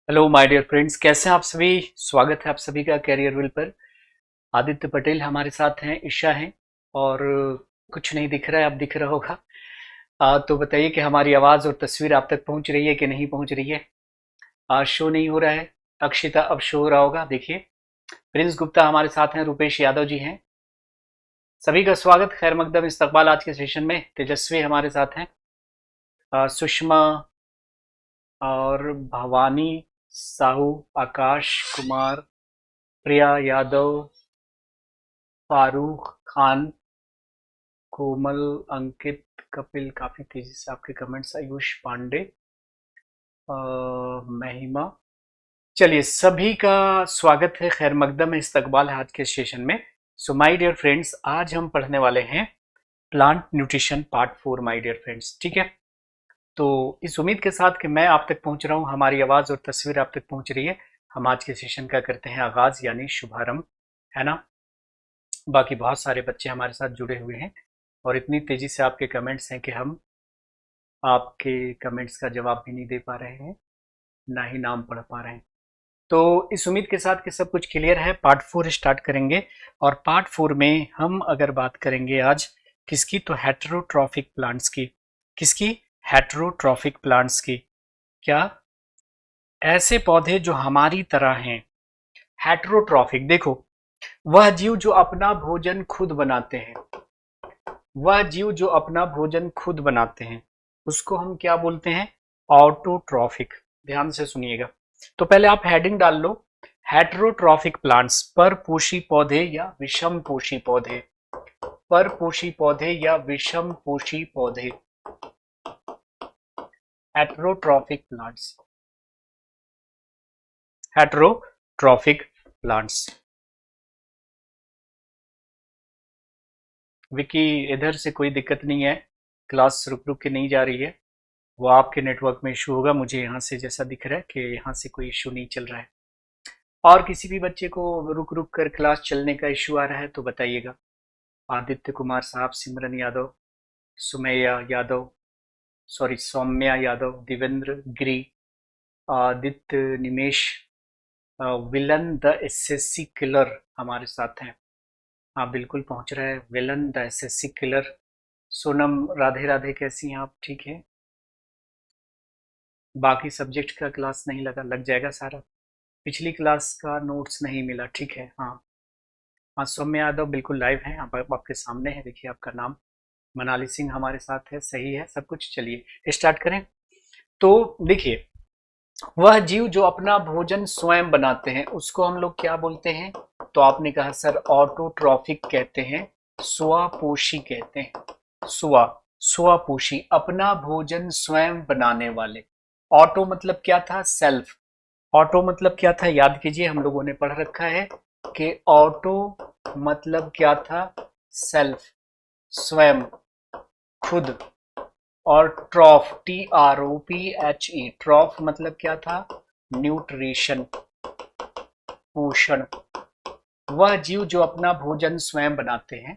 Hello my dear friends, कैसे हैं आप सभी। स्वागत है आप सभी का कैरियर व्हील पर। आदित्य पटेल हमारे साथ हैं, ईशा हैं और कुछ नहीं दिख रहा है, अब दिख रहा होगा। तो बताइए कि हमारी आवाज़ और तस्वीर आप तक पहुंच रही है कि नहीं पहुंच रही है। शो नहीं हो रहा है। अक्षिता अब शो हो रहा होगा, देखिए। प्रिंस गुप्ता हमारे साथ हैं, रुपेश यादव जी हैं। सभी का स्वागत, खैर मकदम इस्तकबाल आज के सेशन में। तेजस्वी हमारे साथ हैं, सुषमा और भवानी साहू, आकाश कुमार, प्रिया यादव, फारूक खान, कोमल, अंकित, कपिल, काफी तेजी से आपके कमेंट्स। आयुष पांडे, महिमा। चलिए, सभी का स्वागत है, खैर मकदम है, इस्तकबाल है आज के सेशन में। सो माय डियर फ्रेंड्स, आज हम पढ़ने वाले हैं plant nutrition part 4 my dear friends, ठीक है। तो इस उम्मीद के साथ कि मैं आप तक पहुंच रहा हूं, हमारी आवाज और तस्वीर आप तक पहुंच रही है, हम आज के सेशन का करते हैं आगाज, यानी शुभारंभ, है ना। बाकी बहुत सारे बच्चे हमारे साथ जुड़े हुए हैं और इतनी तेजी से आपके कमेंट्स हैं कि हम आपके कमेंट्स का जवाब भी नहीं दे पा रहे हैं, ना ही नाम पढ़ पा रहे हैं। तो इस उम्मीद के साथ कि सब कुछ क्लियर है, पार्ट 4 स्टार्ट करेंगे। और पार्ट 4 में हम अगर बात करेंगे आज किसकी, तो हेटेरोट्रॉफिक प्लांट्स की। किसकी? हेटेरोट्रॉफिक प्लांट्स की। क्या? ऐसे पौधे जो हमारी तरह हैं। हेटेरोट्रॉफिक, देखो, वह जीव जो अपना भोजन खुद बनाते हैं, वह जीव जो अपना भोजन खुद बनाते हैं, उसको हम क्या बोलते हैं? ऑटोट्रॉफिक। ध्यान से सुनिएगा। तो पहले आप हेडिंग डाल लो, हेटेरोट्रॉफिक प्लांट्स, परपोषी पौधे या विषम पोषी पौधे। परपोषी पौधे या विषम पोषी पौधे, heterotrophic plants. Heterotrophic plants. Vicky, इधर से कोई दिक्कत नहीं है, क्लास रुक रुक के नहीं जा रही है। वो आपके नेटवर्क में इशू होगा, मुझे यहाँ से जैसा दिख रहा है कि यहाँ से कोई इशू नहीं चल रहा है। और किसी भी बच्चे को रुक रुक कर क्लास चलने का इशू आ रहा है तो बताइएगा। आदित्य कुमार साहब, Simran Yadav, Sumaiya Yadav, sorry Saumya Yadav, Divendra Giri, Aditya, Nimesh, villain the SSC killer हमारे साथ हैं। हाँ बिल्कुल पहुंच रहा है, villain the SSC killer. Sonam, Radhe Radhe, कैसी हैं आप? ठीक है। बाकी सब्जेक्ट का क्लास नहीं लगा, लग जाएगा सारा। पिछली क्लास का नोट्स नहीं मिला, ठीक है। हाँ हाँ, सौम्य यादव बिल्कुल लाइव हैं, आपके सामने है, देखिए आपका नाम। मनाली सिंह हमारे साथ है, सही है सब कुछ। चलिए स्टार्ट करें। तो देखिए, वह जीव जो अपना भोजन स्वयं बनाते हैं उसको हम लोग क्या बोलते हैं? तो आपने कहा सर ऑटोट्रॉफिक कहते हैं, स्वापोषी कहते हैं। स्वापोषी, अपना भोजन स्वयं बनाने वाले। ऑटो मतलब क्या था? सेल्फ। ऑटो मतलब क्या था? याद कीजिए, हम लोगों ने पढ़ रखा है कि ऑटो मतलब क्या था? सेल्फ, स्वयं, खुद। और ट्रॉफ, TROPHE, ट्रॉफ मतलब क्या था? न्यूट्रिशन, पोषण। वह जीव जो अपना भोजन स्वयं बनाते हैं,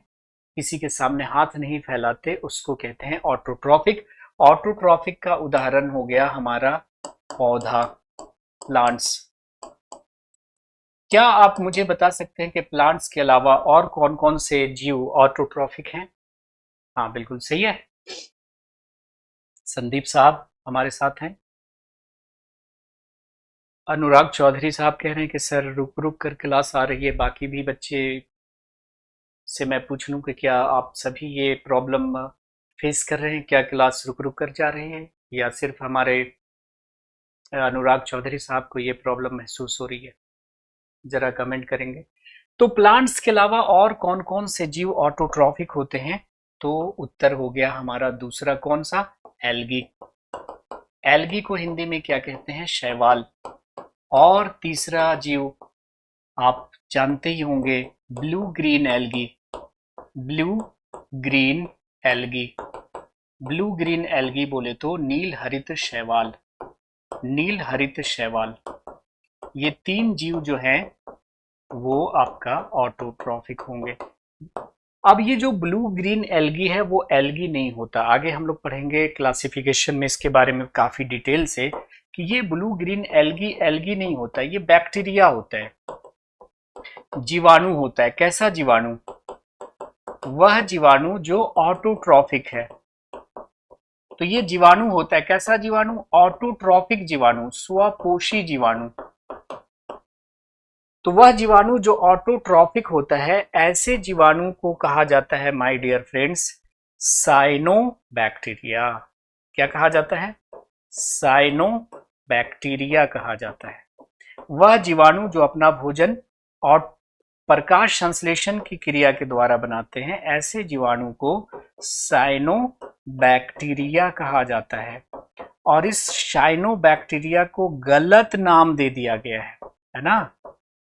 किसी के सामने हाथ नहीं फैलाते, उसको कहते हैं ऑटोट्रॉफिक। ऑटोट्रॉफिक का उदाहरण हो गया हमारा पौधा, प्लांट्स। क्या आप मुझे बता सकते हैं कि प्लांट्स के अलावा और कौन कौन से जीव ऑटोट्रॉफिक हैं? हाँ बिल्कुल सही है, संदीप साहब हमारे साथ हैं। अनुराग चौधरी साहब कह रहे हैं कि सर रुक रुक कर क्लास आ रही है। बाकी भी बच्चे से मैं पूछ लूं कि क्या आप सभी ये प्रॉब्लम फेस कर रहे हैं? क्या क्लास रुक रुक कर जा रही है या सिर्फ हमारे अनुराग चौधरी साहब को ये प्रॉब्लम महसूस हो रही है? जरा कमेंट करेंगे। तो प्लांट्स के अलावा और कौन कौन से जीव ऑटोट्रॉफिक होते हैं? तो उत्तर हो गया हमारा दूसरा, कौन सा? एल्गी। एल्गी को हिंदी में क्या कहते हैं? शैवाल। और तीसरा जीव आप जानते ही होंगे, blue green algae. Blue green algae, blue green algae बोले तो नील हरित शैवाल। नील हरित शैवाल, ये तीन जीव जो हैं वो आपका ऑटोट्रॉफिक होंगे। अब ये जो ब्लू ग्रीन एल्गी है वो एल्गी नहीं होता, आगे हम लोग पढ़ेंगे क्लासिफिकेशन में इसके बारे में काफी डिटेल से कि ये ब्लू ग्रीन एल्गी एल्गी नहीं होता है, ये बैक्टीरिया होता है, जीवाणु होता है। कैसा जीवाणु? वह जीवाणु जो ऑटोट्रॉफिक है। तो ये जीवाणु होता है, कैसा जीवाणु? ऑटोट्रॉफिक जीवाणु, स्वपोषी जीवाणु। तो वह जीवाणु जो ऑटोट्रॉफिक होता है, ऐसे जीवाणु को कहा जाता है माय डियर फ्रेंड्स साइनोबैक्टीरिया। क्या कहा जाता है? साइनोबैक्टीरिया कहा जाता है। वह जीवाणु जो अपना भोजन और प्रकाश संश्लेषण की क्रिया के द्वारा बनाते हैं, ऐसे जीवाणु को साइनोबैक्टीरिया कहा जाता है। और इस साइनोबैक्टीरिया को गलत नाम दे दिया गया है ना?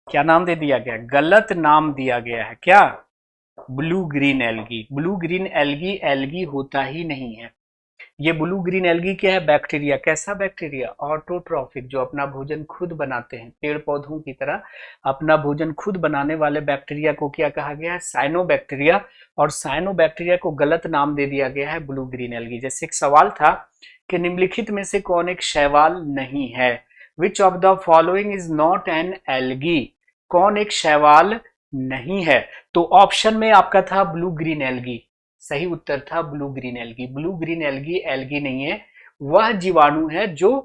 क्या नाम दे दिया गया? गलत नाम दिया गया है। क्या? Blue green algae. Blue green algae algae होता ही नहीं है। ये ब्लू ग्रीन एल्गी क्या है? बैक्टीरिया। कैसा बैक्टीरिया? ऑटोट्रॉफिक, जो अपना भोजन खुद बनाते हैं, पेड़ पौधों की तरह अपना भोजन खुद बनाने वाले बैक्टीरिया को क्या कहा गया है? साइनोबैक्टीरिया। और साइनोबैक्टीरिया को गलत नाम दे दिया गया है ब्लू ग्रीन एल्गी। जैसे एक सवाल था कि निम्नलिखित में से कौन एक शैवाल नहीं है? Which of the following is not N algae? कौन एक शैवाल नहीं है? तो ऑप्शन में आपका था ब्लू ग्रीन एल्गी। सही उत्तर था blue green algae. Blue green algae algae नहीं है, वह जीवाणु है जो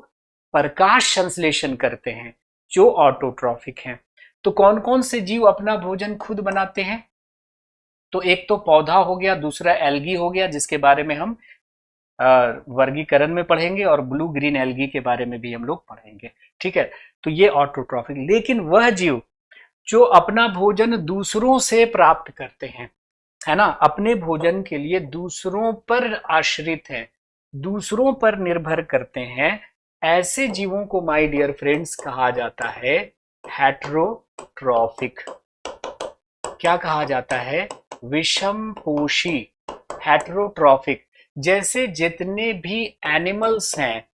प्रकाश संश्लेषण करते हैं, जो ऑटोट्रॉफिक हैं। तो कौन कौन से जीव अपना भोजन खुद बनाते हैं? तो एक तो पौधा हो गया, दूसरा एल्गी हो गया, जिसके बारे में हम वर्गीकरण में पढ़ेंगे, और ब्लू ग्रीन एल्गी के बारे में भी हम लोग पढ़ेंगे। ठीक है, तो ये ऑटोट्रॉफिक। लेकिन वह जीव जो अपना भोजन दूसरों से प्राप्त करते हैं, है ना, अपने भोजन के लिए दूसरों पर आश्रित हैं, दूसरों पर निर्भर करते हैं, ऐसे जीवों को माय डियर फ्रेंड्स कहा जाता है हेटेरोट्रॉफिक। क्या कहा जाता है? विषमपोषी, हेटेरोट्रॉफिक। जैसे जितने भी एनिमल्स हैं,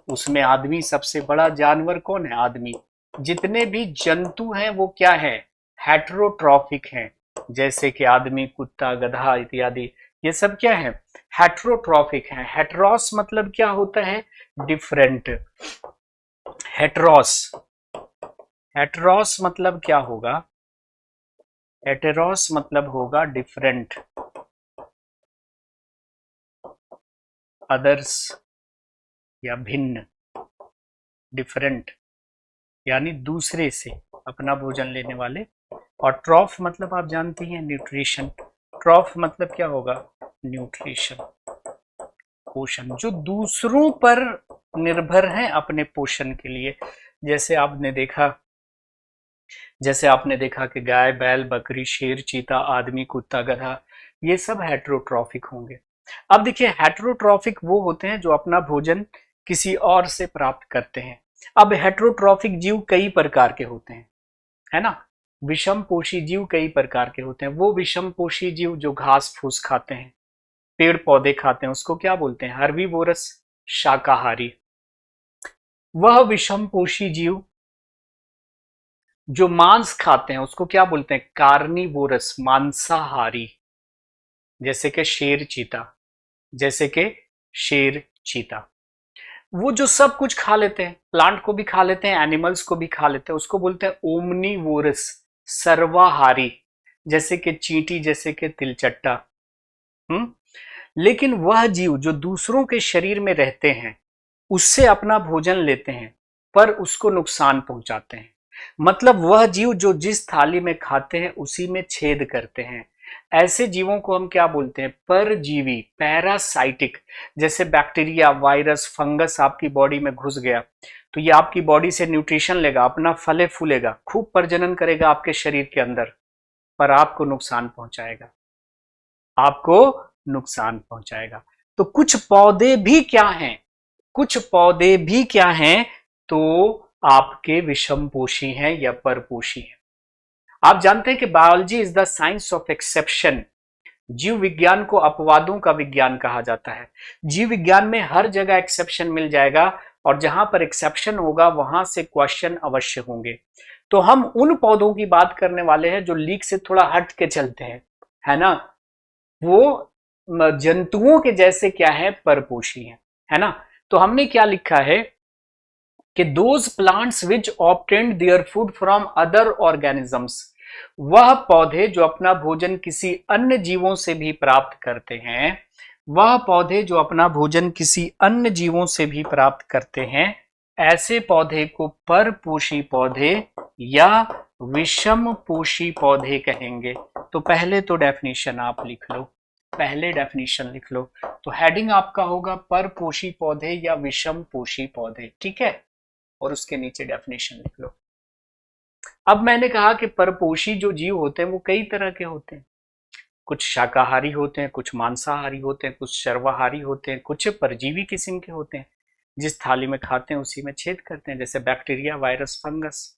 उसमें आदमी सबसे बड़ा जानवर कौन है? आदमी। जितने भी जंतु हैं वो क्या है? हेटेरोट्रॉफिक हैं। जैसे कि आदमी, कुत्ता, गधा इत्यादि, ये सब क्या है? हेटेरोट्रॉफिक हैं। हेटेरोस मतलब क्या होता है? डिफरेंट। हेटेरोस, हेटेरोस मतलब क्या होगा? हेटेरोस मतलब होगा डिफरेंट, अदर्स या भिन्न। डिफरेंट यानी दूसरे से अपना भोजन लेने वाले। और ट्रॉफ मतलब आप जानती हैं न्यूट्रिशन। ट्रॉफ मतलब क्या होगा? न्यूट्रिशन, पोषण, जो दूसरों पर निर्भर हैं अपने पोषण के लिए। जैसे आपने देखा कि गाय, बैल, बकरी, शेर, चीता, आदमी, कुत्ता, गधा, ये सब हेटेरोट्रॉफिक होंगे। अब देखिए, हेटेरोट्रॉफिक वो होते हैं जो अपना भोजन किसी और से प्राप्त करते हैं। अब हेटेरोट्रॉफिक जीव कई प्रकार के होते हैं, है ना। विषमपोषी जीव कई प्रकार के होते हैं। वो विषमपोषी जीव जो घास फूस खाते हैं, पेड़ पौधे खाते हैं, उसको क्या बोलते हैं? हर्बीवोरस, शाकाहारी। वह विषमपोषी जीव जो मांस खाते हैं, उसको क्या बोलते हैं? कार्निवोरस, मांसाहारी। जैसे कि शेर, चीता। वो जो सब कुछ खा लेते हैं, प्लांट को भी खा लेते हैं, एनिमल्स को भी खा लेते हैं, उसको बोलते हैं ओमनीवोरस, सर्वाहारी। जैसे कि चींटी, जैसे कि तिलचट्टा। लेकिन वह जीव जो दूसरों के शरीर में रहते हैं, उससे अपना भोजन लेते हैं, पर उसको नुकसान पहुंचाते हैं। मतलब वह जीव जो जिस थाली में खाते हैं उसी में छेद करते हैं, ऐसे जीवों को हम क्या बोलते हैं? परजीवी, पैरासाइटिक। जैसे बैक्टीरिया, वायरस, फंगस आपकी बॉडी में घुस गया, तो ये आपकी बॉडी से न्यूट्रिशन लेगा, अपना फले फूलेगा, खूब प्रजनन करेगा आपके शरीर के अंदर, पर आपको नुकसान पहुंचाएगा। तो कुछ पौधे भी क्या हैं? तो आपके विषमपोषी हैं या परपोषी हैं। आप जानते हैं कि biology is the science of exception. जीव विज्ञान को अपवादों का विज्ञान कहा जाता है। जीव विज्ञान में हर जगह एक्सेप्शन मिल जाएगा, और जहां पर एक्सेप्शन होगा वहां से क्वेश्चन अवश्य होंगे। तो हम उन पौधों की बात करने वाले हैं जो लीक से थोड़ा हट के चलते हैं, है ना। वो जंतुओं के जैसे क्या है? परपोषी है ना। तो हमने क्या लिखा है? कि those plants which obtained their food from other organisms, वह पौधे जो अपना भोजन किसी अन्य जीवों से भी प्राप्त करते हैं, वह पौधे जो अपना भोजन किसी अन्य जीवों से भी प्राप्त करते हैं, ऐसे पौधे को परपोषी पौधे या विषम पोषी पौधे कहेंगे। तो पहले तो डेफिनेशन आप लिख लो, पहले डेफिनेशन लिख लो। तो हेडिंग आपका होगा परपोषी पौधे या विषम पोषी पौधे, ठीक है, और उसके नीचे डेफिनेशन लिख लो। अब मैंने कहा कि परपोषी जो जीव होते हैं वो कई तरह के होते हैं, कुछ शाकाहारी होते हैं, कुछ मांसाहारी होते हैं, कुछ सर्वाहारी होते हैं, कुछ परजीवी किस्म के होते हैं, जिस थाली में खाते हैं उसी में छेद करते हैं। जैसे बैक्टीरिया, वायरस, फंगस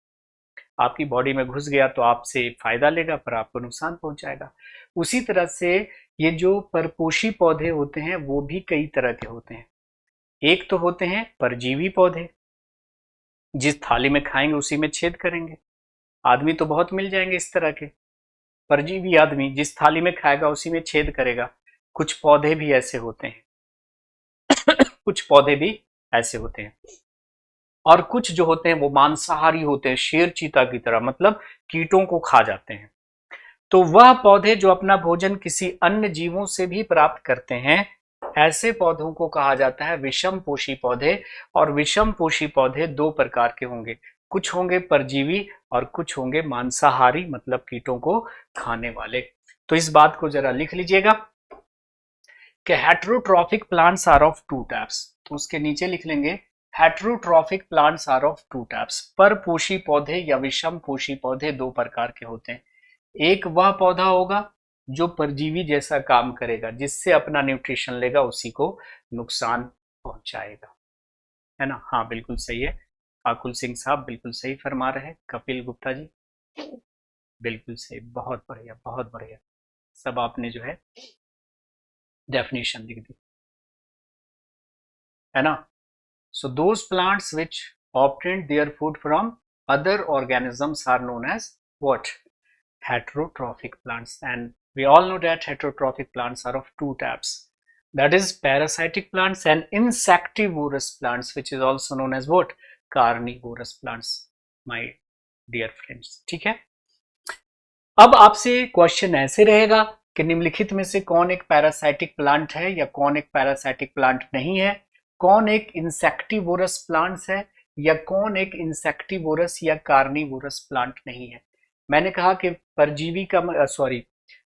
आपकी बॉडी में घुस गया तो आपसे फायदा लेगा पर आपको नुकसान पहुंचाएगा। उसी तरह से ये जो परपोषी पौधे होते हैं वो भी कई तरह के होते हैं। एक तो होते हैं परजीवी पौधे, जिस थाली में खाएंगे उसी में छेद करेंगे। आदमी तो बहुत मिल जाएंगे इस तरह के परजीवी आदमी, जिस थाली में खाएगा उसी में छेद करेगा। कुछ पौधे भी ऐसे होते हैं कुछ पौधे भी ऐसे होते हैं। और कुछ जो होते हैं वो मांसाहारी होते हैं, शेर चीता की तरह, मतलब कीटों को खा जाते हैं। तो वह पौधे जो अपना भोजन किसी अन्य जीवों से भी प्राप्त करते हैं, ऐसे पौधों को कहा जाता है विषम पोषी पौधे। और विषम पोषी पौधे दो प्रकार के होंगे, कुछ होंगे परजीवी और कुछ होंगे मांसाहारी, मतलब कीटों को खाने वाले। तो इस बात को जरा लिख लीजिएगा कि heterotrophic plants are of two types. तो उसके नीचे लिख लेंगे heterotrophic plants are of two types. परपोषी पौधे या विषम पोषी पौधे दो प्रकार के होते हैं। एक वह पौधा होगा जो परजीवी जैसा काम करेगा, जिससे अपना न्यूट्रिशन लेगा उसी को नुकसान पहुंचाएगा, है ना। हाँ बिल्कुल सही है, आकुल सिंह साहब बिल्कुल सही फरमा रहे हैं। कपिल गुप्ता जी बिल्कुल सही, बहुत बढ़िया बहुत बढ़िया, सब आपने जो है डेफिनेशन लिख दी, है ना। So those plants which obtained their food from other organisms are known as what? Heterotrophic plants. And we all know that heterotrophic plants are of two types. That is parasitic plants and insectivorous plants, which is also known as what? Carnivorous plants, my dear friends. ठीक है। अब आपसे question ऐसे रहेगा कि निम्नलिखित में से कौन एक पैरासाइटिक प्लांट है या कौन एक पैरासाइटिक प्लांट नहीं है, कौन एक इंसेक्टिवोरस प्लांट्स है या कौन एक इंसेक्टिवोरस या कार्निवोरस प्लांट नहीं है। मैंने कहा कि परजीवी का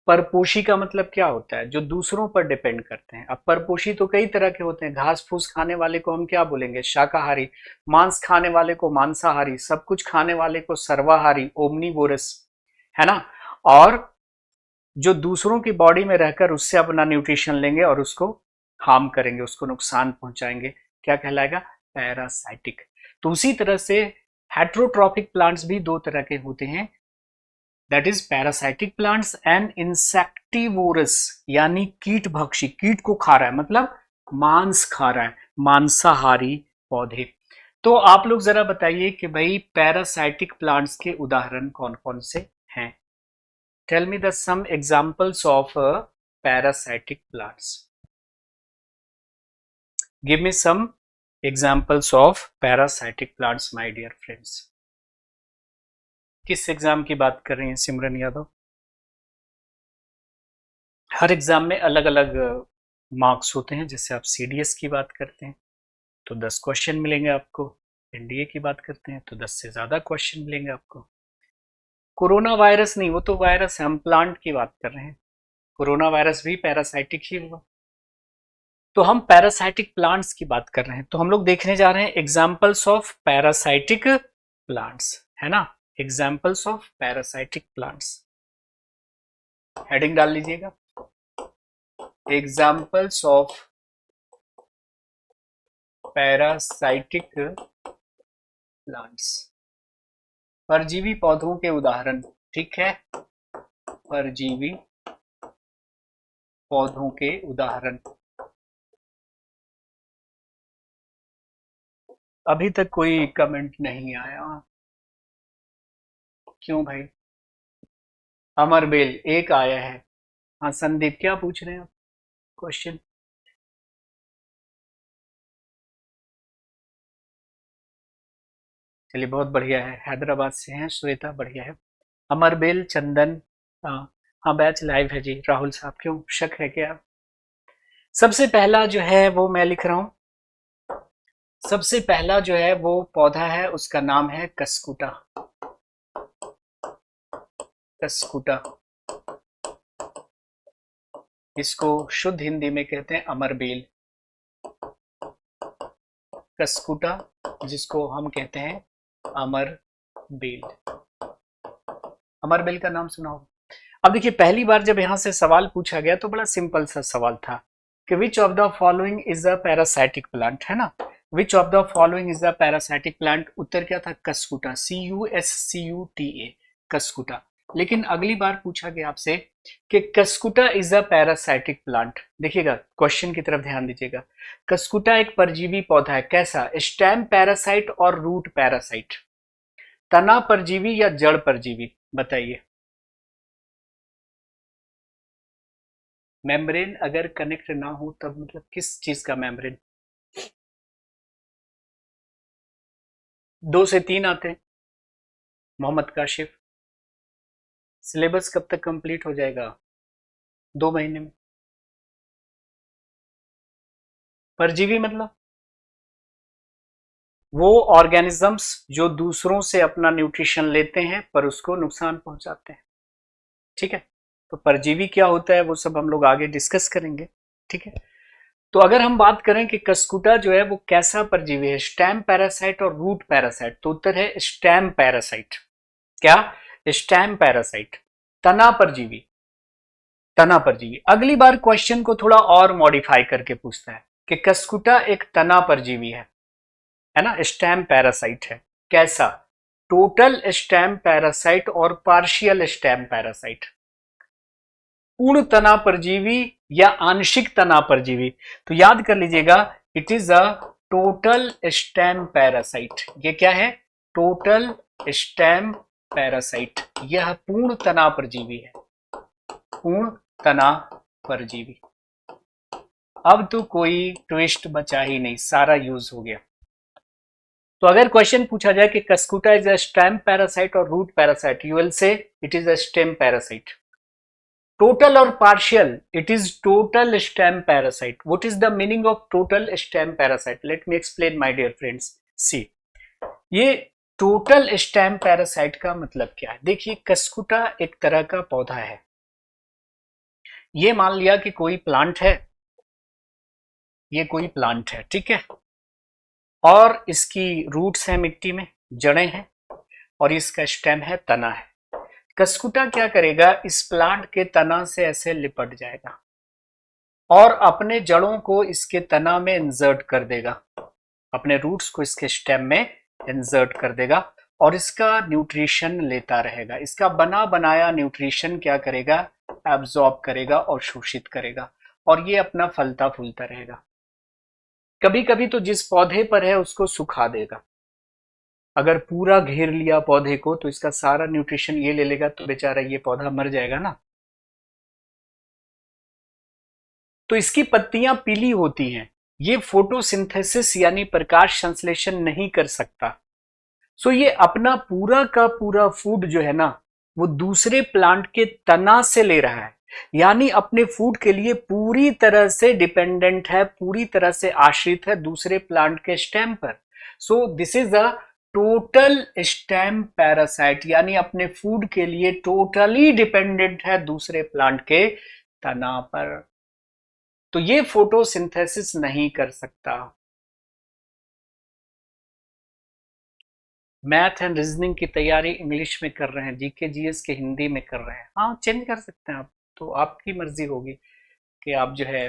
परपोषी का मतलब क्या होता है, जो दूसरों पर डिपेंड करते हैं। अब परपोषी तो कई तरह के होते हैं, घास फूस खाने वाले को हम क्या बोलेंगे, शाकाहारी, मांस खाने वाले को मांसाहारी, सब कुछ खाने वाले को सर्वाहारी, ओमनीवोरस, है ना। और जो दूसरों की बॉडी में रहकर उससे अपना न्यूट्रिशन लेंगे और उसको हार्म करेंगे, उसको नुकसान पहुंचाएंगे, क्या कहलाएगा, पैरासाइटिक। तो उसी तरह से हेटेरोट्रॉफिक प्लांट्स भी दो तरह के होते हैं, that is parasitic plants and insectivorous, यानी कीट भक्षी, कीट को खा रहा है, मतलब मांस खा रहा है, मांसाहारी पौधे। तो आप लोग जरा बताइए कि भाई पैरासाइटिक प्लांट्स के उदाहरण कौन कौन से हैं। Tell me the some examples of parasitic plants. Give me some examples of parasitic plants my dear friends. किस एग्जाम की बात कर रही हैं सिमरन यादव? हर एग्जाम में अलग अलग मार्क्स होते हैं। जैसे आप सीडीएस की बात करते हैं तो 10 क्वेश्चन मिलेंगे आपको, एनडीए की बात करते हैं तो 10 से ज्यादा क्वेश्चन मिलेंगे आपको। कोरोना वायरस नहीं, वो तो वायरस है, हम प्लांट की बात कर रहे हैं। कोरोना वायरस भी पैरासाइटिक ही हुआ। तो हम पैरासाइटिक प्लांट्स की बात कर रहे हैं, तो हम लोग देखने जा रहे हैं एग्जाम्पल्स ऑफ पैरासाइटिक प्लांट्स, है ना। Examples of parasitic plants, heading डाल लीजिएगा, एग्जाम्पल्स ऑफ पैरासाइटिक प्लांट्स, परजीवी पौधों के उदाहरण, ठीक है, परजीवी पौधों के उदाहरण। अभी तक कोई कमेंट नहीं आया, क्यों भाई? अमरबेल एक आया है। हाँ संदीप, क्या पूछ रहे हैं आप क्वेश्चन? चलिए बहुत बढ़िया है, हैदराबाद से हैं श्वेता, बढ़िया है। अमरबेल चंदन, हाँ हाँ बैच लाइव है जी। राहुल साहब क्यों शक है क्या? सबसे पहला जो है वो मैं लिख रहा हूं, सबसे पहला जो है वो पौधा है, उसका नाम है कसकुटा। कसकुटा, इसको शुद्ध हिंदी में कहते हैं अमरबेल। कसकुटा, जिसको हम कहते हैं अमरबेल। अमरबेल का नाम सुना होगा। अब देखिए पहली बार जब यहां से सवाल पूछा गया तो बड़ा सिंपल सा सवाल था कि which of the following is a parasitic plant, है ना। Which of the following is a parasitic plant, उत्तर क्या था? कसकुटा, CUSCUTA, कसकुटा। लेकिन अगली बार पूछा गया आपसे कि cuscuta is a parasitic plant. देखिएगा क्वेश्चन की तरफ ध्यान दीजिएगा। कसकुटा एक परजीवी पौधा है, कैसा? स्टेम पैरासाइट और रूट पैरासाइट, तना परजीवी या जड़ परजीवी, बताइए। मेम्ब्रेन अगर कनेक्ट ना हो तब मतलब किस चीज का मेम्ब्रेन? 2 से 3 आते हैं। मोहम्मद काशिफ, सिलेबस कब तक कंप्लीट हो जाएगा? 2 महीने में। परजीवी मतलब वो ऑर्गेनिजम्स जो दूसरों से अपना न्यूट्रिशन लेते हैं पर उसको नुकसान पहुंचाते हैं, ठीक है। तो परजीवी क्या होता है वो सब हम लोग आगे डिस्कस करेंगे, ठीक है। तो अगर हम बात करें कि कसकुटा जो है वो कैसा परजीवी है, स्टेम पैरासाइट और रूट पैरासाइट, तो उत्तर है स्टेम पैरासाइट। क्या? स्टेम पैरासाइट, तना परजीवी, तना परजीवी। अगली बार क्वेश्चन को थोड़ा और मॉडिफाई करके पूछता है कि कसकुटा एक तना परजीवी है ना, स्टेम पैरासाइट है, कैसा? टोटल स्टेम पैरासाइट और पार्शियल स्टेम पैरासाइट, पूर्ण तना परजीवी या आंशिक तना परजीवी। तो याद कर लीजिएगा, it is a total stem parasite. ये क्या है? Total stem parasite. यह पूर्ण तना परजीवी है, पूर्ण तना परजीवी। अब तो कोई ट्विस्ट बचा ही नहीं, सारा यूज हो गया। तो अगर क्वेश्चन पूछा जाए कि cuscuta is a stem parasite और root parasite, you will say it is a stem parasite. Total और partial, it is total stem parasite. What is the meaning of total stem parasite? Let me explain my dear friends. See, ये total stem parasite का मतलब क्या है? देखिए कसकुटा एक तरह का पौधा है। ये मान लिया कि कोई प्लांट है, ये कोई प्लांट है, ठीक है, और इसकी रूट्स हैं मिट्टी में, जड़ें हैं, और इसका स्टेम है, तना है। कसकुटा क्या करेगा? इस प्लांट के तना से ऐसे लिपट जाएगा और अपने जड़ों को इसके तना में इंसर्ट कर देगा, अपने रूट्स को इसके स्टेम में इंसर्ट कर देगा और इसका न्यूट्रिशन लेता रहेगा। इसका बना बनाया न्यूट्रिशन क्या करेगा? एब्जॉर्ब करेगा और शोषित करेगा, और ये अपना फलता फूलता रहेगा। कभी कभी तो जिस पौधे पर है उसको सुखा देगा। अगर पूरा घेर लिया पौधे को तो इसका सारा न्यूट्रिशन ये ले लेगा, तो बेचारा ये पौधा मर जाएगा ना। तो इसकी पत्तियां पीली होती हैं, ये फोटोसिंथेसिस यानी प्रकाश संश्लेषण नहीं कर सकता। सो ये अपना पूरा का पूरा फूड जो है ना वो दूसरे प्लांट के तना से ले रहा है, यानी अपने फूड के लिए पूरी तरह से डिपेंडेंट है, पूरी तरह से आश्रित है दूसरे प्लांट के स्टेम पर। सो this is a total stem parasite, यानी अपने फूड के लिए टोटली डिपेंडेंट है दूसरे प्लांट के तना पर। तो ये फोटोसिंथेसिस नहीं कर सकता। मैथ एंड रीजनिंग की तैयारी इंग्लिश में कर रहे हैं, जीके जीएस के हिंदी में कर रहे हैं, हाँ चेंज कर सकते हैं आप, तो आपकी मर्जी होगी कि आप जो है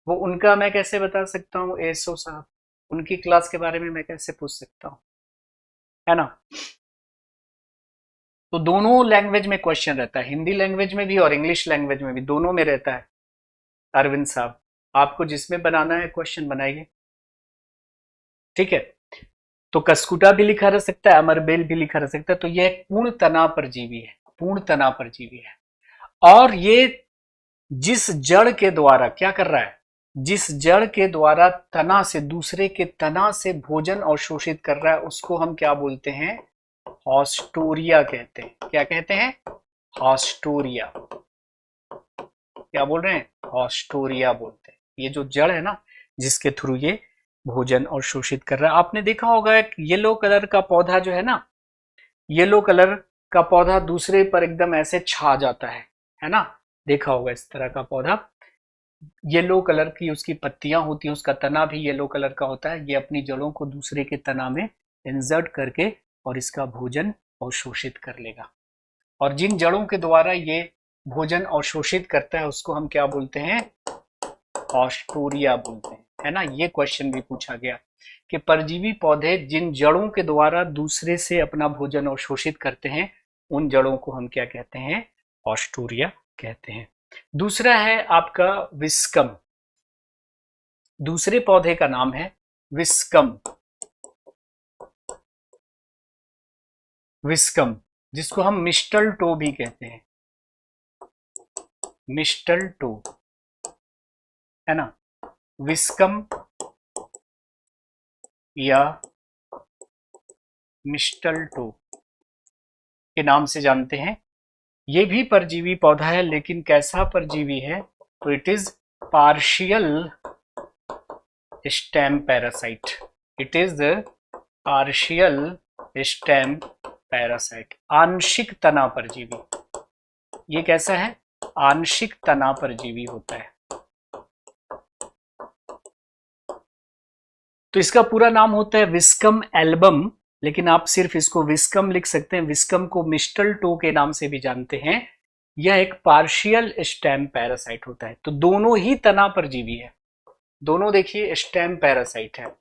वो उनका मैं कैसे बता सकता हूँ, एसओ साहब उनकी क्लास के बारे में मैं कैसे पूछ सकता हूँ, है ना। तो दोनों लैंग्वेज में क्वेश्चन रहता है, हिंदी लैंग्वेज में भी और इंग्लिश लैंग्वेज में भी, दोनों में रहता है। अरविंद साहब आपको जिसमें बनाना है क्वेश्चन बनाइए, ठीक है। तो कसकुटा भी लिखा रह सकता है, अमरबेल भी लिखा रह सकता है। तो यह एक पूर्ण तना परजीवी है, पूर्ण तना परजीवी है। और ये जिस जड़ के द्वारा क्या कर रहा है, जिस जड़ के द्वारा तना से दूसरे के तना से भोजन अवशोषित कर रहा है उसको हम क्या बोलते हैं? हॉस्टोरिया कहते हैं। क्या कहते हैं? हॉस्टोरिया। क्या बोल रहे हैं? हॉस्टोरिया बोलते हैं। ये जो जड़ है ना जिसके थ्रू ये भोजन अवशोषित कर रहा है। आपने देखा होगा एक येलो कलर का पौधा जो है ना, येलो कलर का पौधा दूसरे पर एकदम ऐसे छा जाता है ना? देखा होगा इस तरह का पौधा, येलो कलर की उसकी पत्तियां होती हैं, उसका तना भी येलो कलर का होता है। ये अपनी जड़ों को दूसरे के तना में इंसर्ट करके और इसका भोजन अवशोषित कर लेगा। और जिन जड़ों के द्वारा ये भोजन अवशोषित करता है उसको हम क्या बोलते हैं? ऑस्टोरिया बोलते हैं, है ना? ये क्वेश्चन भी पूछा गया कि परजीवी पौधे जिन जड़ों के द्वारा दूसरे से अपना भोजन अवशोषित करते हैं उन जड़ों को हम क्या कहते हैं? ऑस्टोरिया कहते हैं। दूसरा है आपका विस्कम। दूसरे पौधे का नाम है विस्कम। विस्कम जिसको हम मिस्टल टो भी कहते हैं, मिस्टल टो, है ना? विस्कम या मिस्टल टो के नाम से जानते हैं। ये भी परजीवी पौधा है, लेकिन कैसा परजीवी है? तो it is partial stem parasite. It is the partial stem parasite, आंशिक तना परजीवी। ये कैसा है? आंशिक तना परजीवी होता है। तो इसका पूरा नाम होता है विस्कम एल्बम, लेकिन आप सिर्फ इसको विस्कम लिख सकते हैं। विस्कम को मिस्टल टो के नाम से भी जानते हैं। यह एक पार्शियल स्टेम पैरासाइट होता है। तो दोनों ही तना परजीवी है। दोनों देखिए स्टेम पैरासाइट है,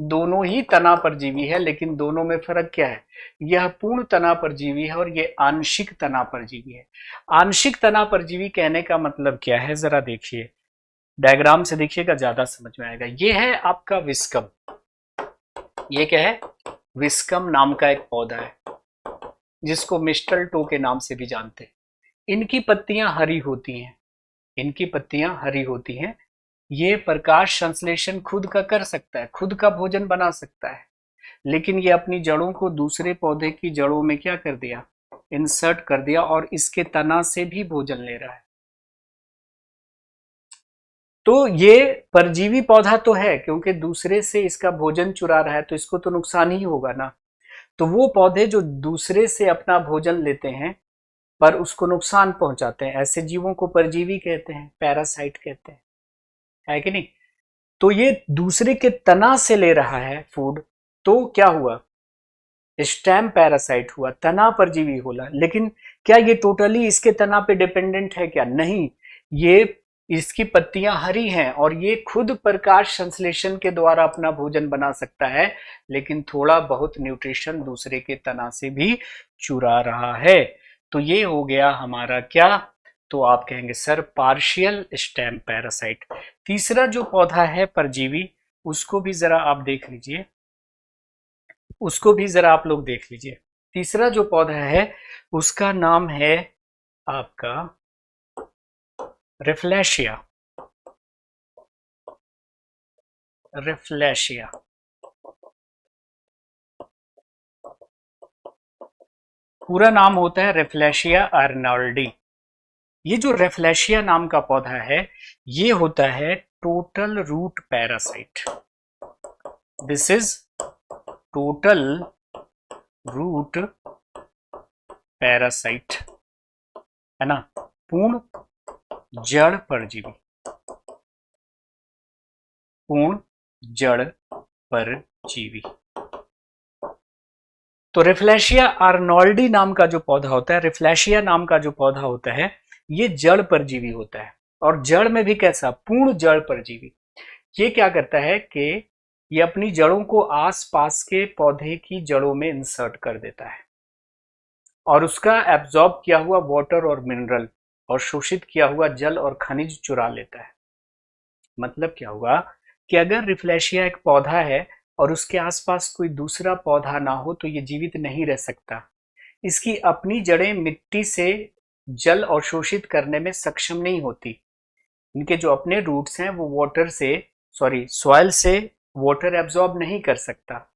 दोनों ही तना परजीवी है, लेकिन दोनों में फर्क क्या है? यह पूर्ण तना परजीवी है और ये आंशिक तना परजीवी है। आंशिक तना परजीवी कहने का मतलब क्या है? जरा देखिए, डायग्राम से देखिएगा ज्यादा समझ में आएगा। ये है आपका विस्कम। ये क्या है? विस्कम नाम का एक पौधा है जिसको मिस्टल टो के नाम से भी जानते हैं। इनकी पत्तियां हरी होती हैं, इनकी पत्तियां हरी होती हैं। ये प्रकाश संश्लेषण खुद का कर सकता है, खुद का भोजन बना सकता है, लेकिन ये अपनी जड़ों को दूसरे पौधे की जड़ों में क्या कर दिया? इंसर्ट कर दिया, और इसके तना से भी भोजन ले रहा है। तो ये परजीवी पौधा तो है, क्योंकि दूसरे से इसका भोजन चुरा रहा है तो इसको तो नुकसान ही होगा ना। तो वो पौधे जो दूसरे से अपना भोजन लेते हैं पर उसको नुकसान पहुंचाते हैं, ऐसे जीवों को परजीवी कहते हैं, पैरासाइट कहते हैं, है कि नहीं? तो ये दूसरे के तना से ले रहा है फूड, तो क्या हुआ? स्टेम पैरासाइट हुआ, तना परजीवी होला। लेकिन क्या ये टोटली इसके तना पे डिपेंडेंट है? क्या नहीं, ये इसकी पत्तियां हरी हैं और ये खुद प्रकाश संश्लेषण के द्वारा अपना भोजन बना सकता है, लेकिन थोड़ा बहुत न्यूट्रिशन दूसरे के तना से भी चुरा रहा है। तो ये हो गया हमारा क्या? तो आप कहेंगे सर पार्शियल स्टेम पैरासाइट। तीसरा जो पौधा है परजीवी, उसको भी जरा आप देख लीजिए, उसको भी जरा आप लोग देख लीजिए। तीसरा जो पौधा है उसका नाम है आपका रेफ्लेशिया। रेफ्लेशिया, पूरा नाम होता है रेफ्लेशिया आर्नोल्डी। ये जो रेफ्लेशिया नाम का पौधा है ये होता है total root parasite. This is total root parasite, है ना? पूर्ण जड़ परजीवी, पूर्ण जड़ परजीवी। तो रेफ्लेशिया आर्नोल्डी नाम का जो पौधा होता है, रेफ्लेशिया नाम का जो पौधा होता है, ये जड़ परजीवी होता है। और जड़ में भी कैसा? पूर्ण जड़ परजीवी। ये क्या करता है कि ये अपनी जड़ों को आसपास के पौधे की जड़ों में इंसर्ट कर देता है और उसका एब्जॉर्ब किया हुआ वाटर और मिनरल और शोषित किया हुआ जल और खनिज चुरा लेता है। मतलब क्या हुआ कि अगर रिफ्लेशिया एक पौधा है और उसके आसपास कोई दूसरा पौधा ना हो तो ये जीवित नहीं रह सकता। इसकी अपनी जड़ें मिट्टी से जल अवशोषित करने में सक्षम नहीं होती, इनके जो अपने रूट्स हैं वो वाटर से सॉइल से वाटर एब्जॉर्ब नहीं कर सकता।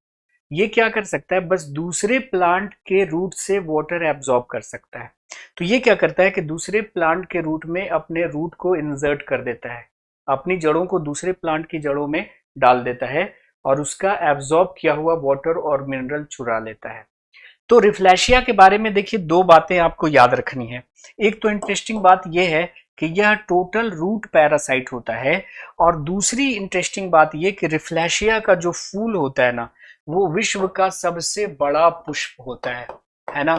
ये क्या कर सकता है, बस दूसरे प्लांट के रूट से वाटर एब्जॉर्ब कर सकता है। तो ये क्या करता है कि दूसरे प्लांट के रूट में अपने रूट को इंसर्ट कर देता है, अपनी जड़ों को दूसरे प्लांट की जड़ों में डाल देता है और उसका एब्जॉर्ब किया हुआ वाटर और मिनरल चुरा लेता है। तो रिफ्लेशिया के बारे में देखिए दो बातें आपको याद रखनी है। एक तो इंटरेस्टिंग बात यह है कि यह टोटल रूट पैरासाइट होता है, और दूसरी इंटरेस्टिंग बात यह कि रिफ्लेशिया का जो फूल होता है ना, वो विश्व का सबसे बड़ा पुष्प होता है ना।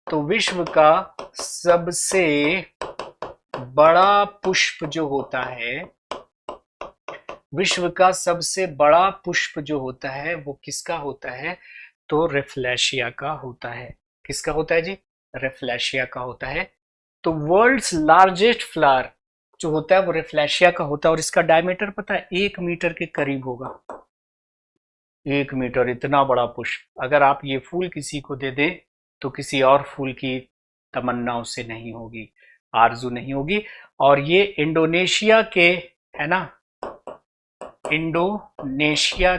तो विश्व का सबसे बड़ा पुष्प जो होता है, विश्व का सबसे बड़ा पुष्प जो होता है वो किसका होता है, तो रिफ्लेशिया का होता है। किसका होता है जी, रिफ्लेशिया का होता है। तो वर्ल्ड्स लार्जेस्ट फ्लावर जो होता है वो रिफ्लेशिया का होता है, और इसका डायमीटर पता है 1 मीटर के करीब होगा। 1 मीटर, इतना बड़ा पुष्प अगर आप ये फूल किसी को दे दे तो किसी और फूल की तमन्ना उससे नहीं होगी, आरजू नहीं होगी। और ये इंडोनेशिया के, है ना, इंडोनेशिया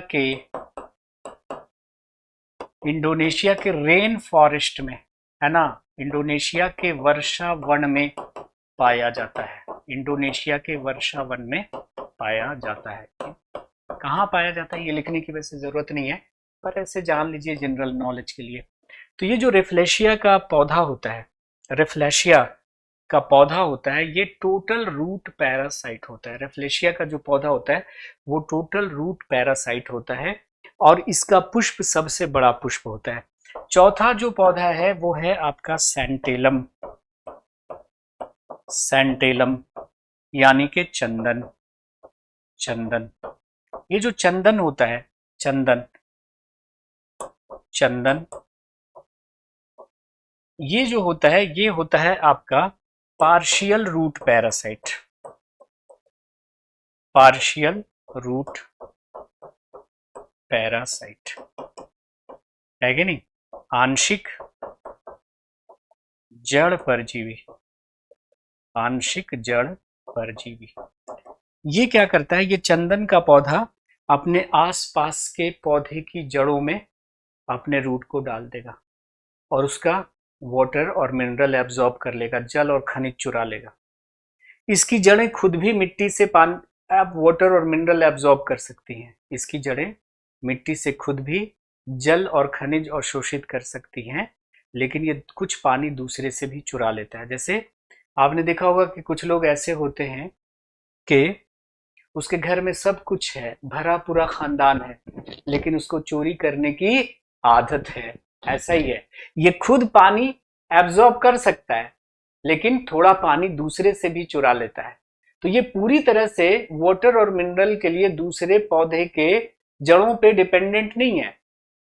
के रेन फॉरेस्ट में, है ना, इंडोनेशिया के वर्षा वन में पाया जाता है। इंडोनेशिया के वर्षा वन में पाया जाता है। कहाँ पाया जाता है ये लिखने की वैसे जरूरत नहीं है, पर ऐसे जान लीजिए जनरल नॉलेज के लिए। तो ये जो रिफ्लेशिया का पौधा होता है, रिफ्लेशिया का पौधा होता है, ये टोटल रूट पैरासाइट होता है। रिफ्लेशिया का जो पौधा होता है वो टोटल रूट पैरासाइट होता है, और इसका पुष्प सबसे बड़ा पुष्प होता है। चौथा जो पौधा है वो है आपका सेंटेलम। सेंटेलम यानी कि चंदन। चंदन, ये जो चंदन होता है, चंदन, चंदन ये जो होता है ये होता है आपका partial root parasite. Partial root parasite है कि नहीं, आंशिक जड़ परजीवी। आंशिक जड़ परजीवी। ये क्या करता है, ये चंदन का पौधा अपने आसपास के पौधे की जड़ों में अपने रूट को डाल देगा और उसका वाटर और मिनरल एब्जॉर्ब कर लेगा, जल और खनिज चुरा लेगा। इसकी जड़ें खुद भी मिट्टी से पानी आप वाटर और मिनरल एब्जॉर्ब कर सकती हैं। इसकी जड़ें मिट्टी से खुद भी जल और खनिज अवशोषित कर सकती हैं, लेकिन ये कुछ पानी दूसरे से भी चुरा लेता है। जैसे आपने देखा होगा कि कुछ लोग ऐसे होते हैं कि उसके घर में सब कुछ है, भरा पूरा खानदान है, लेकिन उसको चोरी करने की आदत है। ऐसा ही है, ये खुद पानी एब्जॉर्ब कर सकता है लेकिन थोड़ा पानी दूसरे से भी चुरा लेता है। तो ये पूरी तरह से वाटर और मिनरल के लिए दूसरे पौधे के जड़ों पे डिपेंडेंट नहीं है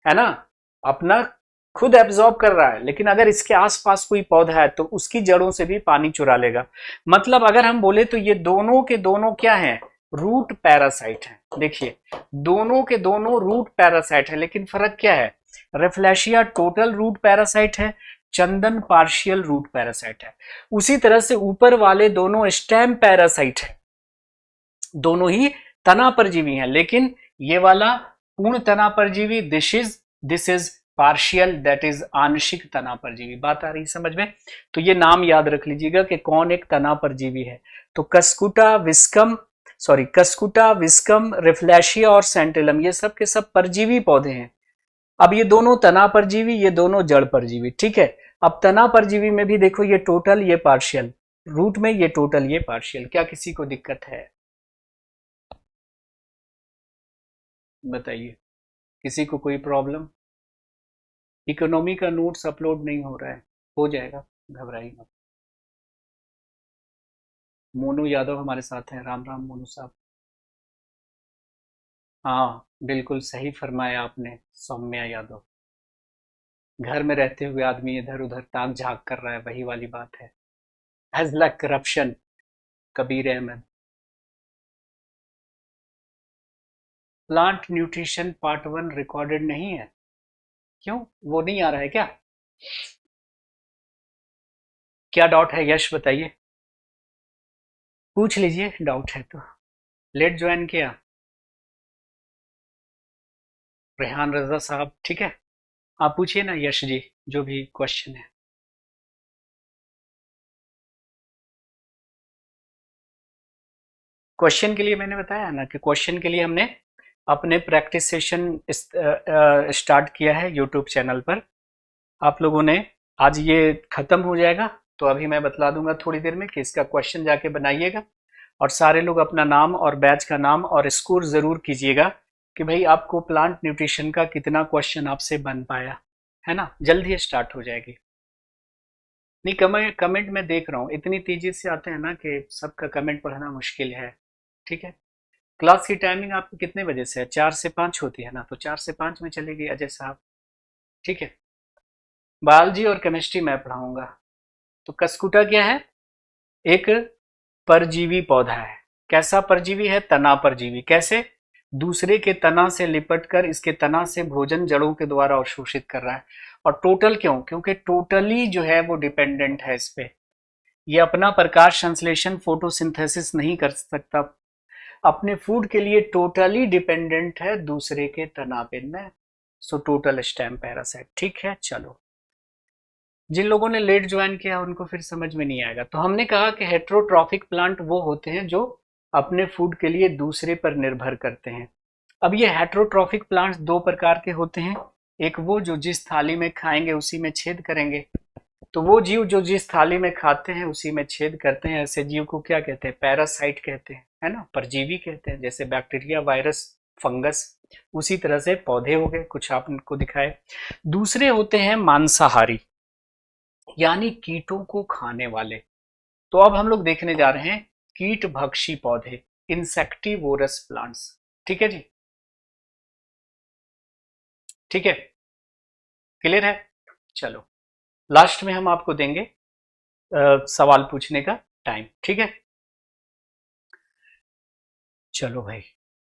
ना, अपना खुद एब्जॉर्ब कर रहा है, लेकिन अगर इसके आसपास कोई पौधा है तो उसकी जड़ों से भी पानी चुरा लेगा। मतलब अगर हम बोले तो ये दोनों के दोनों क्या हैं, रूट पैरासाइट है। देखिए दोनों के दोनों रूट पैरासाइट है, लेकिन फर्क क्या है, रेफ्लेशिया टोटल रूट पैरासाइट है, चंदन पार्शियल रूट पैरासाइट है। उसी तरह से ऊपर वाले दोनों स्टेम पैरासाइट है, दोनों ही तना परजीवी हैं, लेकिन ये वाला पूर्ण तना परजीवी, this is partial, that is आंशिक तना परजीवी। बात आ रही समझ में। तो ये नाम याद रख लीजिएगा कि कौन एक तना परजीवी है। तो कस्कुटा विस्कम, रिफ्लेशिया और सेंटेलम, ये सब के सब परजीवी पौधे हैं। अब ये दोनों तना परजीवी, ये दोनों जड़ परजीवी, ठीक है। अब तना परजीवी में भी देखो ये टोटल ये पार्शियल, रूट में ये टोटल ये पार्शियल। क्या किसी को दिक्कत है बताइए, किसी को कोई प्रॉब्लम? इकोनॉमी का नोट्स अपलोड नहीं हो रहा है, हो जाएगा, घबराइए मत। मोनू यादव हमारे साथ हैं, राम राम मोनू साहब। हाँ बिल्कुल सही फरमाया आपने सौम्या यादव। घर में रहते हुए आदमी इधर उधर ताक झांक कर रहा है, वही वाली बात है। हजला करप्शन, Kabir Ahmad. Plant nutrition part 1 recorded नहीं है, क्यों, वो नहीं आ रहा है क्या? क्या डाउट है यश बताइए। पूछ लीजिए, डाउट है तो। लेट ज्वाइन किया रेहान रजा साहब, ठीक है। आप पूछिए ना यश जी, जो भी क्वेश्चन है। क्वेश्चन के लिए मैंने बताया ना कि क्वेश्चन के लिए हमने अपने प्रैक्टिस सेशन स्टार्ट किया है यूट्यूब चैनल पर। आप लोगों ने, आज ये खत्म हो जाएगा तो अभी मैं बतला दूंगा थोड़ी देर में कि इसका क्वेश्चन जाके बनाइएगा, और सारे लोग अपना नाम और बैच का नाम और स्कोर जरूर कीजिएगा कि भाई आपको प्लांट न्यूट्रिशन का कितना क्वेश्चन आपसे बन पाया, है ना। जल्द ही स्टार्ट हो जाएगी। नहीं, कमेंट मैं देख रहा हूँ, इतनी तेजी से आते हैं ना कि सबका कमेंट पढ़ना मुश्किल है। ठीक है। क्लास की टाइमिंग आपकी कितने बजे से है? 4 से 5 होती है ना, तो 4 से 5 में चलेगी अजय साहब। ठीक है। बायोलॉजी और केमिस्ट्री मैं पढ़ाऊंगा। तो कसकुटा क्या है? एक परजीवी पौधा है। कैसा परजीवी है? तना परजीवी। कैसे? दूसरे के तना से लिपट कर इसके तना से भोजन जड़ों के द्वारा अवशोषित कर रहा है। और टोटल क्यों? क्योंकि टोटली जो है वो डिपेंडेंट है इस पे। ये अपना प्रकाश संश्लेषण फोटोसिंथेसिस नहीं कर सकता, अपने फूड के लिए टोटली डिपेंडेंट है दूसरे के तना पे में। So total stem parasite. ठीक है, चलो। जिन लोगों ने लेट ज्वाइन किया उनको फिर समझ में नहीं आएगा। तो हमने कहा कि हेट्रोट्रॉफिक प्लांट वो होते हैं जो अपने फूड के लिए दूसरे पर निर्भर करते हैं। अब ये हेट्रोट्रॉफिक प्लांट्स दो प्रकार के होते हैं। एक वो जो जिस थाली में खाएंगे उसी में छेद करेंगे। तो वो जीव जो जिस थाली में खाते हैं उसी में छेद करते हैं, ऐसे जीव को क्या कहते हैं? पैरासाइट कहते हैं, है ना, परजीवी कहते हैं। जैसे बैक्टीरिया, वायरस, फंगस, उसी तरह से पौधे हो गए, कुछ आपको दिखाए। दूसरे होते हैं मांसाहारी, यानी कीटों को खाने वाले। तो अब हम लोग देखने जा रहे हैं कीट भक्षी पौधे, इंसेक्टिवोरस प्लांट्स। ठीक है जी, ठीक है, क्लियर है। चलो, लास्ट में हम आपको देंगे सवाल पूछने का टाइम। ठीक है, चलो भाई।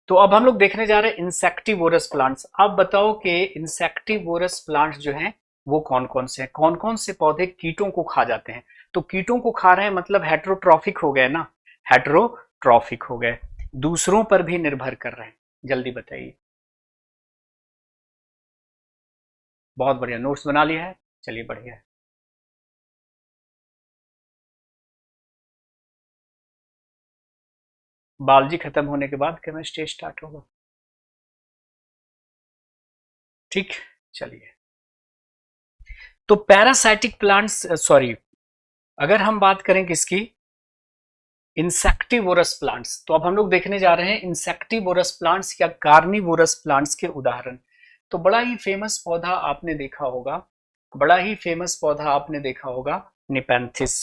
तो अब हम लोग देखने जा रहे हैं इंसेक्टिवोरस प्लांट्स। आप बताओ कि इंसेक्टिवोरस प्लांट्स जो हैं वो कौन कौन से हैं? कौन कौन से पौधे कीटों को खा जाते हैं? तो कीटों को खा रहे हैं मतलब हेट्रोट्रॉफिक हो गए ना, हेट्रोट्रॉफिक हो गए, दूसरों पर भी निर्भर कर रहे हैं। जल्दी बताइए। बहुत बढ़िया, नोट्स बना लिया है, चलिए बढ़िया है। बायोलॉजी खत्म होने के बाद केमिस्ट्री स्टार्ट होगा। ठीक, चलिए। तो पैरासाइटिक प्लांट्स, सॉरी, अगर हम बात करें किसकी, इंसेक्टिवोरस प्लांट्स, तो अब हम लोग देखने जा रहे हैं इंसेक्टिवोरस प्लांट्स या कार्निवोरस प्लांट्स के उदाहरण। तो बड़ा ही फेमस पौधा आपने देखा होगा, बड़ा ही फेमस पौधा आपने देखा होगा, निपेंथिस।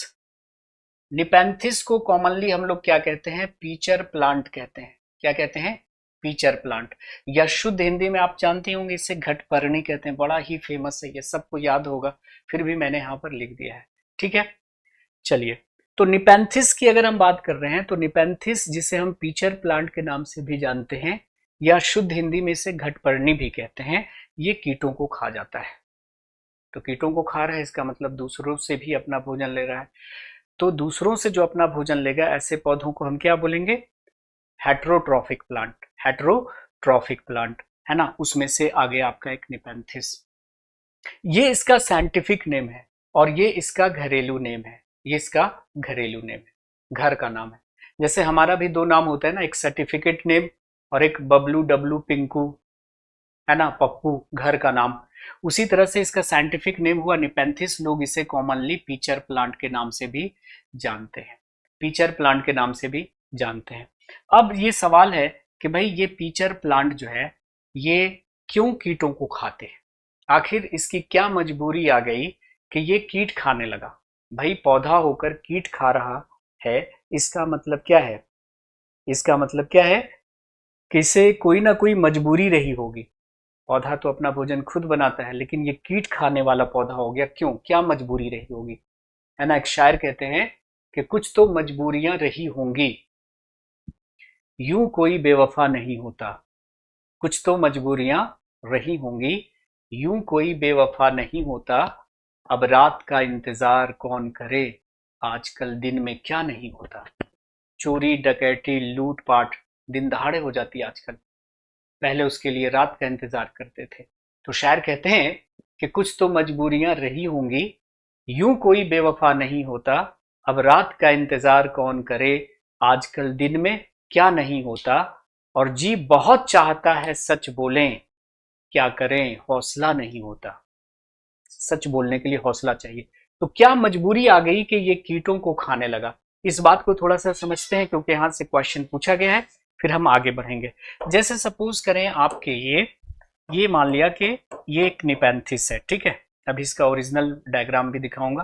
निपेंथिस को कॉमनली हम लोग क्या कहते हैं? पीचर प्लांट कहते हैं। क्या कहते हैं? Pitcher plant. या शुद्ध हिंदी में आप जानते होंगे इसे घटपर्णी कहते हैं। बड़ा ही फेमस है, ये सबको याद होगा, फिर भी मैंने यहाँ पर लिख दिया है। ठीक है, चलिए। तो निपेंथिस की अगर हम बात कर रहे हैं तो निपेंथिस, जिसे हम पीचर प्लांट के नाम से भी जानते हैं या शुद्ध हिंदी में इसे घटपर्णी भी कहते हैं, ये कीटों को खा जाता है। तो कीटों को खा रहा है इसका मतलब दूसरों से भी अपना भोजन ले रहा है। तो दूसरों से जो अपना भोजन लेगा ऐसे पौधों को हम क्या बोलेंगे? Heterotrophic plant. हेट्रोट्रॉफिक प्लांट, है ना। उसमें से आगे आपका एक निपेंथिस, ये इसका साइंटिफिक नेम है और ये इसका घरेलू नेम है। ये इसका घरेलू नेम है, घर का नाम है। जैसे हमारा भी दो नाम होता है ना, एक सर्टिफिकेट नेम और एक बबलू, डब्लू, पिंकू, है ना, पप्पू, घर का नाम। उसी तरह से इसका साइंटिफिक नेम हुआ निपेंथिस। लोग इसे कॉमनली पीचर प्लांट के नाम से भी जानते हैं, पीचर प्लांट के नाम से भी जानते हैं। अब ये सवाल है कि भाई ये पीचर प्लांट जो है ये क्यों कीटों को खाते हैं? आखिर इसकी क्या मजबूरी आ गई कि ये कीट खाने लगा? भाई पौधा होकर कीट खा रहा है, इसका मतलब क्या है? इसका मतलब क्या है कि इसे कोई ना कोई मजबूरी रही होगी। पौधा तो अपना भोजन खुद बनाता है, लेकिन ये कीट खाने वाला पौधा हो गया, क्यों? क्या मजबूरी रही होगी, है ना। एक शायर कहते हैं कि कुछ तो मजबूरियां रही होंगी, यूं कोई बेवफा नहीं होता। कुछ तो मजबूरियां रही होंगी, यूं कोई बेवफा नहीं होता। अब रात का इंतजार कौन करे, आजकल दिन में क्या नहीं होता। चोरी डकैती लूटपाट दिन दहाड़े हो जाती है आजकल, पहले उसके लिए रात का इंतजार करते थे। तो शायर कहते हैं कि कुछ तो मजबूरियां रही होंगी, यूं कोई बेवफा नहीं होता, अब रात का इंतजार कौन करे, आजकल दिन में क्या नहीं होता, और जी बहुत चाहता है सच बोलें, क्या करें हौसला नहीं होता। सच बोलने के लिए हौसला चाहिए। तो क्या मजबूरी आ गई कि ये कीटों को खाने लगा? इस बात को थोड़ा सा समझते हैं, क्योंकि यहां से क्वेश्चन पूछा गया है, फिर हम आगे बढ़ेंगे। जैसे सपोज करें आपके ये मान लिया कि ये एक निपेंथिस है, ठीक है। अब इसका ओरिजिनल डायग्राम भी दिखाऊंगा।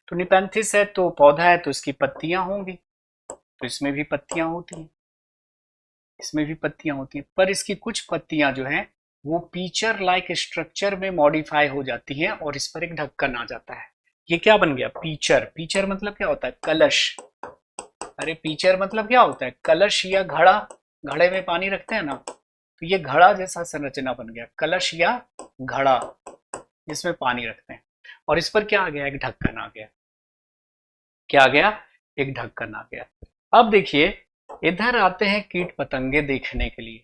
तो निपेंथिस है तो पौधा है, तो इसकी पत्तियां होंगी, तो इसमें भी पत्तियां होती हैं, इसमें भी पत्तियां होती हैं, पर इसकी कुछ पत्तियां जो हैं वो पीचर लाइक स्ट्रक्चर में मॉडिफाई हो जाती हैं और इस पर एक ढक्कन आ जाता है। ये क्या बन गया? पीचर। पीचर मतलब क्या होता है? कलश। अरे पीचर मतलब क्या होता है? कलश या घड़ा। घड़े में पानी रखते हैं ना, तो ये घड़ा जैसा संरचना बन गया, कलश या घड़ा जिसमें पानी रखते हैं। और इस पर क्या आ गया? एक ढक्कन आ गया। क्या आ गया? एक ढक्कन आ गया। अब देखिए इधर आते हैं कीट पतंगे देखने के लिए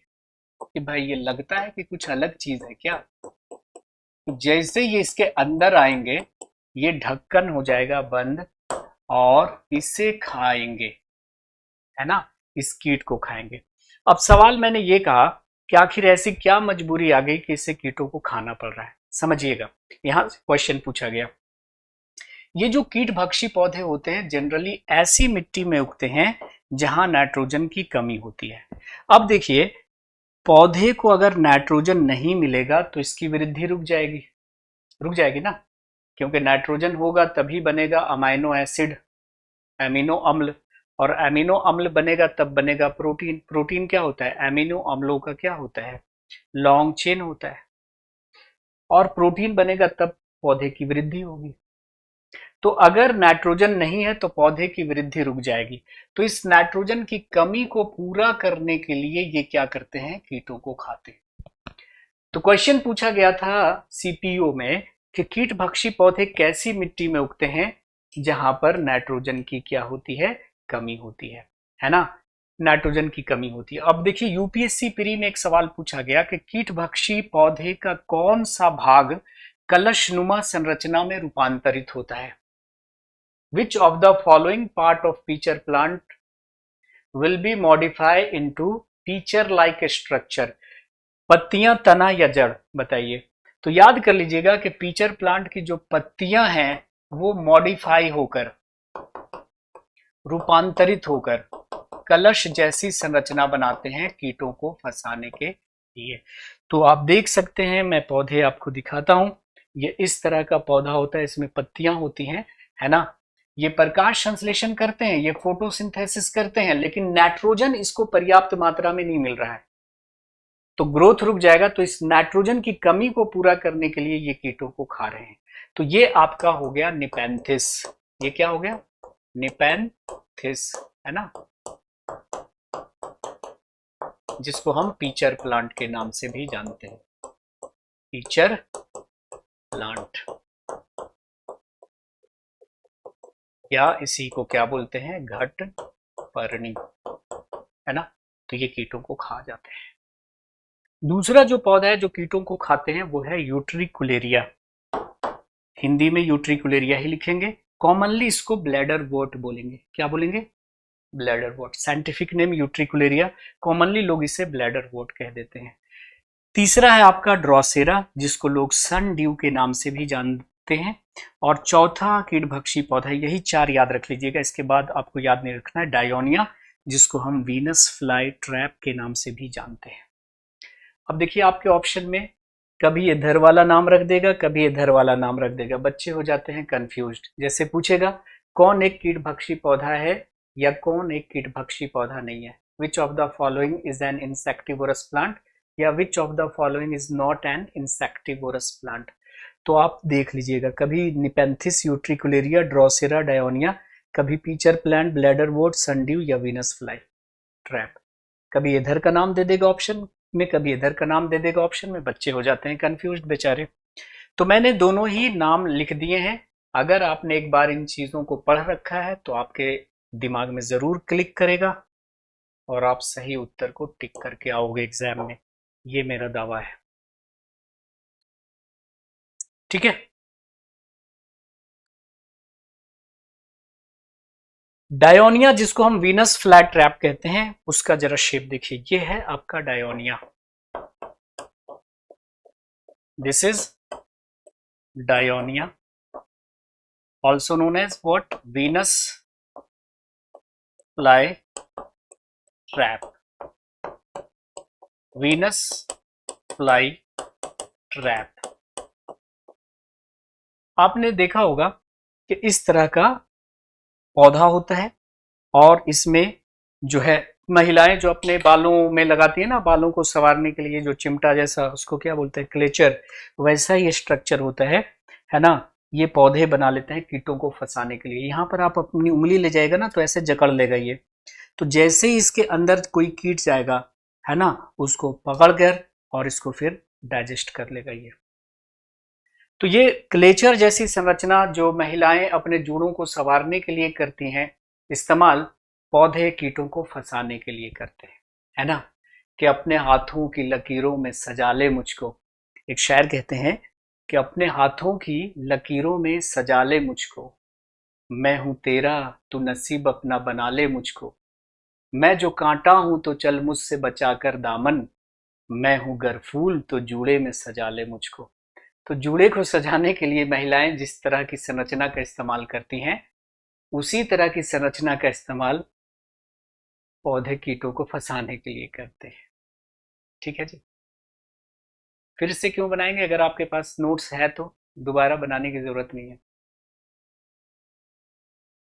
कि भाई ये लगता है कि कुछ अलग चीज है क्या। जैसे ये इसके अंदर आएंगे ये ढक्कन हो जाएगा बंद और इसे खाएंगे, है ना, इस कीट को खाएंगे। अब सवाल मैंने ये कहा कि आखिर ऐसी क्या मजबूरी आ गई कि इसे कीटों को खाना पड़ रहा है। समझिएगा, यहां से क्वेश्चन पूछा गया। ये जो कीट भक्षी पौधे होते हैं जनरली ऐसी मिट्टी में उगते हैं जहां नाइट्रोजन की कमी होती है। अब देखिए पौधे को अगर नाइट्रोजन नहीं मिलेगा तो इसकी वृद्धि रुक जाएगी ना, क्योंकि नाइट्रोजन होगा तभी बनेगा अमाइनो एसिड, एमिनो अम्ल, और एमिनो अम्ल बनेगा तब बनेगा प्रोटीन। प्रोटीन क्या होता है? एमिनो अम्लों का क्या होता है? लॉन्ग चेन होता है। और प्रोटीन बनेगा तब पौधे की वृद्धि होगी। तो अगर नाइट्रोजन नहीं है तो पौधे की वृद्धि रुक जाएगी। तो इस नाइट्रोजन की कमी को पूरा करने के लिए ये क्या करते हैं? कीटों को खाते हैं। तो क्वेश्चन पूछा गया था सीपीओ में कि कीट भक्षी पौधे कैसी मिट्टी में उगते हैं जहां पर नाइट्रोजन की क्या होती है? कमी होती है ना, नाइट्रोजन की कमी होती है। अब देखिए यूपीएससी प्री में एक सवाल पूछा गया कि कीट भक्षी पौधे का कौन सा भाग कलशनुमा संरचना में रूपांतरित होता है। Which of the following part of peach plant will be modified into peach-like structure? पत्तियां, तना या जड़, बताइए। तो याद कर लीजिएगा कि पीचर प्लांट की जो पत्तियां हैं वो मॉडिफाई होकर, रूपांतरित होकर कलश जैसी संरचना बनाते हैं कीटों को फंसाने के लिए। तो आप देख सकते हैं, मैं पौधे आपको दिखाता हूं। ये इस तरह का पौधा होता है, इसमें पत्तियां होती हैं, है ना। ये प्रकाश संश्लेषण करते हैं, ये फोटोसिंथेसिस करते हैं, लेकिन नाइट्रोजन इसको पर्याप्त मात्रा में नहीं मिल रहा है, तो ग्रोथ रुक जाएगा। तो इस नाइट्रोजन की कमी को पूरा करने के लिए ये कीटों को खा रहे हैं। तो ये आपका हो गया निपेंथिस। ये क्या हो गया? निपेंथिस, है ना, जिसको हम पीचर प्लांट के नाम से भी जानते हैं, पीचर प्लांट, या इसी को क्या बोलते हैं? घट पर्णी, है ना। तो ये कीटों को खा जाते हैं। दूसरा जो पौधा है जो कीटों को खाते हैं वो है यूट्रिकुलेरिया। हिंदी में यूट्रिकुलेरिया ही लिखेंगे, कॉमनली इसको ब्लैडर वॉर्ट बोलेंगे। क्या बोलेंगे? Bladderwort. Scientific name utricularia, commonly लोग इसे ब्लैडर वॉर्ट कह देते हैं। तीसरा है आपका ड्रॉसेरा, जिसको लोग सन ड्यू के नाम से भी जानते हैं। और चौथा कीटभक्षी पौधा, यही चार याद रख लीजिएगा, इसके बाद आपको याद नहीं रखना है, डायोनिया, जिसको हम वीनस फ्लाई ट्रैप के नाम से भी जानते हैं। अब देखिए आपके ऑप्शन में कभी इधर वाला नाम रख देगा, कभी इधर वाला नाम रख देगा, बच्चे हो जाते हैं कंफ्यूज्ड। जैसे पूछेगा कौन एक कीटभक्षी पौधा है या कौन एक कीटभक्षी पौधा नहीं है, which of the following is an insectivorous plant, या which of the following is not an insectivorous plant. तो आप देख लीजिएगा, कभी निपेंथिस, यूट्रिकुलेरिया, ड्रॉसेरा, डायोनिया, कभी pitcher plant, bladderwort, sundew या वीनस फ्लाई ट्रैप। कभी इधर का नाम दे देगा ऑप्शन में, कभी इधर का नाम दे देगा ऑप्शन में, बच्चे हो जाते हैं कंफ्यूज्ड बेचारे। तो मैंने दोनों ही नाम लिख दिए हैं। अगर आपने एक बार इन चीजों को पढ़ रखा है तो आपके दिमाग में जरूर क्लिक करेगा और आप सही उत्तर को टिक करके आओगे एग्जाम में, ये मेरा दावा है। ठीक है। डायोनिया, जिसको हम वीनस फ्लैट ट्रैप कहते हैं, उसका जरा शेप देखिए, ये है आपका Dionaea. This is Dionaea, also known as what, Venus fly trap, Venus fly trap. आपने देखा होगा कि इस तरह का पौधा होता है और इसमें जो है महिलाएं जो अपने बालों में लगाती है ना, बालों को संवारने के लिए, जो चिमटा जैसा, उसको क्या बोलते हैं, क्लेचर, वैसा ही स्ट्रक्चर होता है ना। ये पौधे बना लेते हैं कीटों को फंसाने के लिए। यहाँ पर आप अपनी उंगली ले जाएगा ना तो ऐसे जकड़ लेगा ये, तो जैसे ही इसके अंदर कोई कीट जाएगा है ना, उसको पकड़ कर और इसको फिर डाइजेस्ट कर लेगा ये। तो ये क्लेचर जैसी संरचना जो महिलाएं अपने जूड़ों को संवारने के लिए करती हैं, इस्तेमाल पौधे कीटों को फंसाने के लिए करते हैं, है ना। कि अपने हाथों की लकीरों में सजा ले मुझको, एक शायर कहते हैं कि अपने हाथों की लकीरों में सजा ले मुझको, मैं हूं तेरा तू नसीब अपना बना ले मुझको, मैं जो कांटा हूं तो चल मुझसे बचा कर दामन, मैं हूं गर फूल तो जूड़े में सजा ले मुझको। तो जूड़े को सजाने के लिए महिलाएं जिस तरह की संरचना का इस्तेमाल करती हैं, उसी तरह की संरचना का इस्तेमाल पौधे कीटों को फंसाने के लिए करते हैं। ठीक है जी। फिर से क्यों बनाएंगे, अगर आपके पास नोट्स है तो दोबारा बनाने की जरूरत नहीं है।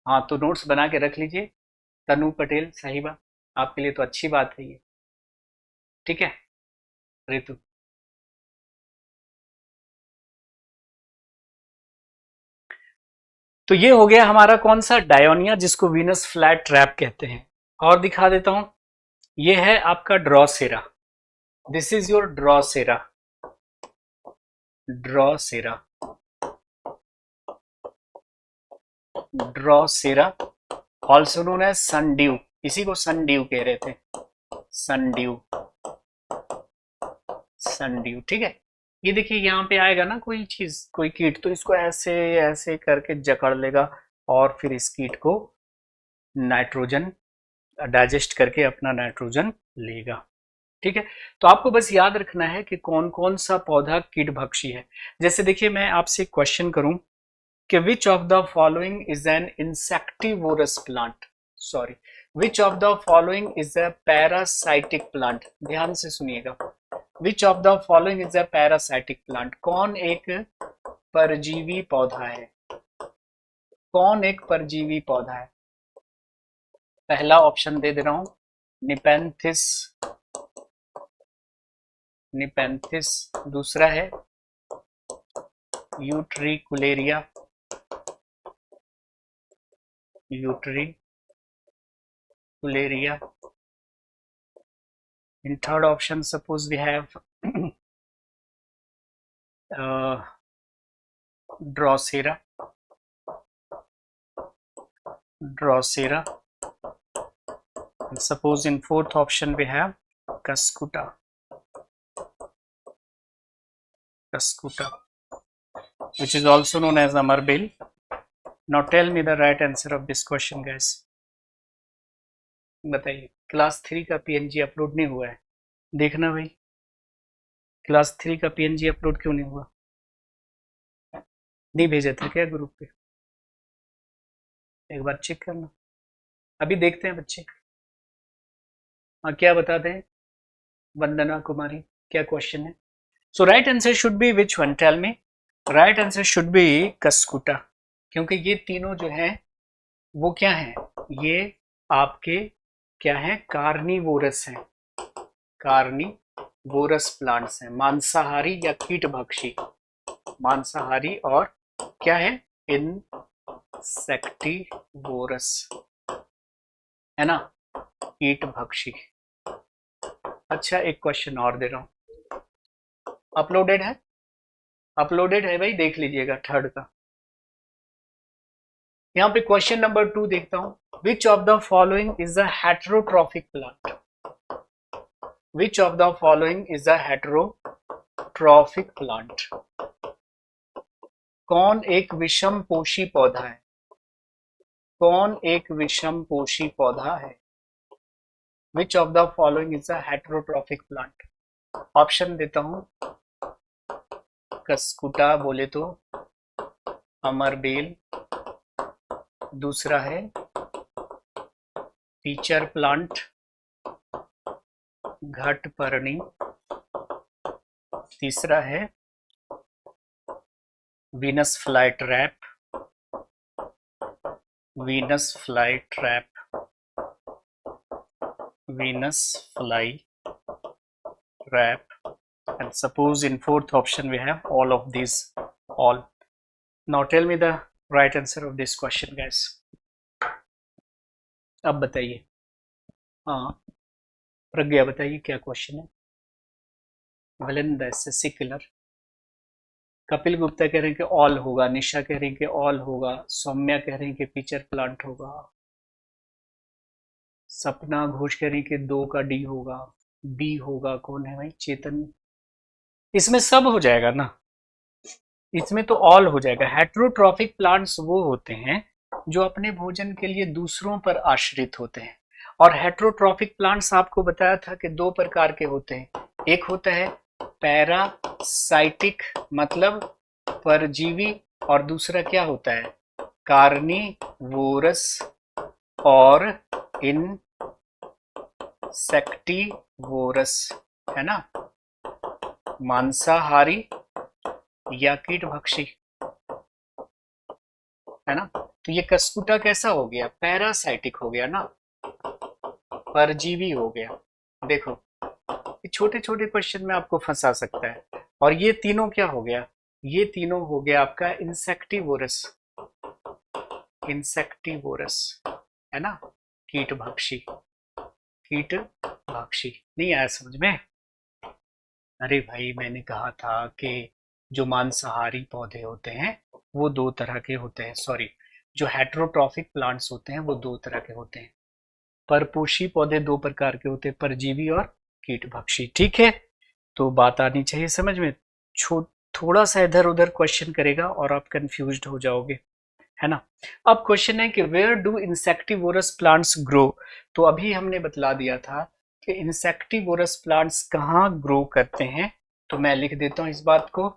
हाँ, तो नोट्स बना के रख लीजिए। तनु पटेल साहिबा, आपके लिए तो अच्छी बात है ये। ठीक है रितु। तो ये हो गया हमारा कौन सा, डायोनिया, जिसको वीनस फ्लैट ट्रैप कहते हैं। और दिखा देता हूं, ये है आपका Drosera. This is your Drosera, Drosera, Drosera, also known as sundew, इसी को सनड्यू कह रहे थे, सनड्यू, सनड्यू। ठीक है। ये देखिए यहाँ पे आएगा ना कोई चीज, कोई कीट, तो इसको ऐसे ऐसे करके जकड़ लेगा और फिर इस कीट को नाइट्रोजन डाइजेस्ट करके अपना नाइट्रोजन लेगा। ठीक है। तो आपको बस याद रखना है कि कौन कौन सा पौधा कीटभक्षी है। जैसे देखिए, मैं आपसे क्वेश्चन करूं कि which of the following is an insectivorous plant, sorry, which of the following is a parasitic plant, ध्यान से सुनिएगा, विच of the following is a parasitic plant, कौन एक परजीवी पौधा है, कौन एक परजीवी पौधा है। पहला ऑप्शन दे रहा हूं, निपेंथिस, निपेंथिस, दूसरा है utricularia, utricularia, in third option suppose we have Drosera, Drosera, and suppose in fourth option we have Cuscuta, Cuscuta, which is also known as Amarbil. Now tell me the right answer of this question guys. बताइए, class 3 का PNG upload नहीं हुआ है, देखना भाई, class 3 का PNG upload क्यों नहीं हुआ, नहीं भेजा था क्या ग्रुप पे, एक बार चेक करना। अभी देखते हैं बच्चे, हाँ क्या बताते हैं, वंदना कुमारी, क्या क्वेश्चन है। So right answer should be which one, tell me, right answer should be cuscuta, क्योंकि ये तीनों जो हैं वो क्या हैं, ये आपके क्या हैं, कार्निवोरस हैं, कार्निवोरस प्लांट्स हैं, मांसाहारी या कीटभक्षी, मांसाहारी और क्या है, इंसेक्टिवोरस, है ना, कीटभक्षी। अच्छा एक क्वेश्चन और दे रहा हूं, अपलोडेड है, अपलोडेड है भाई, देख लीजिएगा थर्ड का। यहां पे क्वेश्चन नंबर 2 देखता हूं, Which of the following is a heterotrophic plant? Which of the following is a heterotrophic plant? कौन एक विषम पोषी पौधा है? कौन एक विषम पोषी पौधा है? Which of the following is a heterotrophic plant? Option देता हूं, कसकुटा बोले तो अमरबेल, दूसरा है पीचर प्लांट, घटपर्णी, तीसरा है Venus fly trap, Venus fly trap, Venus fly trap, and suppose in fourth option we have all of these, all. Now tell me the right answer of this question guys. अब बताइए, हाँ प्रज्ञा बताइए क्या question है। वलिंदा SSC killer, Kapil Gupta कह रहे हैं कि ऑल होगा, निशा कह रही हैं कि ऑल होगा, सौम्या कह रही हैं कि फीचर प्लांट होगा, सपना घोष कह रही हैं कि 2 का डी होगा, बी होगा, कौन है भाई, चेतन, इसमें सब हो जाएगा ना, इसमें तो ऑल हो जाएगा। हेट्रोट्रॉफिक प्लांट्स वो होते हैं जो अपने भोजन के लिए दूसरों पर आश्रित होते हैं, और हेट्रोट्रॉफिक प्लांट्स आपको बताया था कि 2 प्रकार के होते हैं, एक होता है पैरासाइटिक मतलब परजीवी, और दूसरा क्या होता है, कार्निवोरस और इंसेक्टिवोरस, है ना, मांसाहारी या कीटभक्षी, है ना। तो ये कसकुटा कैसा हो गया, पैरासाइटिक हो गया ना, परजीवी हो गया। देखो ये छोटे छोटे क्वेश्चन में आपको फंसा सकता है। और ये तीनों क्या हो गया, ये तीनों हो गया आपका इंसेक्टिवोरस, इंसेक्टिवोरस, है ना, कीटभक्षी, कीटभक्षी। नहीं आया समझ में? अरे भाई मैंने कहा था कि जो मांसाहारी पौधे होते हैं वो 2 तरह के होते हैं, सॉरी, जो हेट्रोट्रॉफिक प्लांट्स होते हैं वो 2 तरह के होते हैं, परपोषी पौधे 2 प्रकार के होते हैं, परजीवी और कीटभक्षी, ठीक है। तो बात आनी चाहिए समझ में। थोड़ा सा इधर उधर क्वेश्चन करेगा और आप कंफ्यूज्ड हो जाओगे, है ना। अब क्वेश्चन है कि where do insectivorous plants grow, तो अभी हमने बतला दिया था कि इंसेक्टिवोरस प्लांट्स कहाँ ग्रो करते हैं। तो मैं लिख देता हूं इस बात को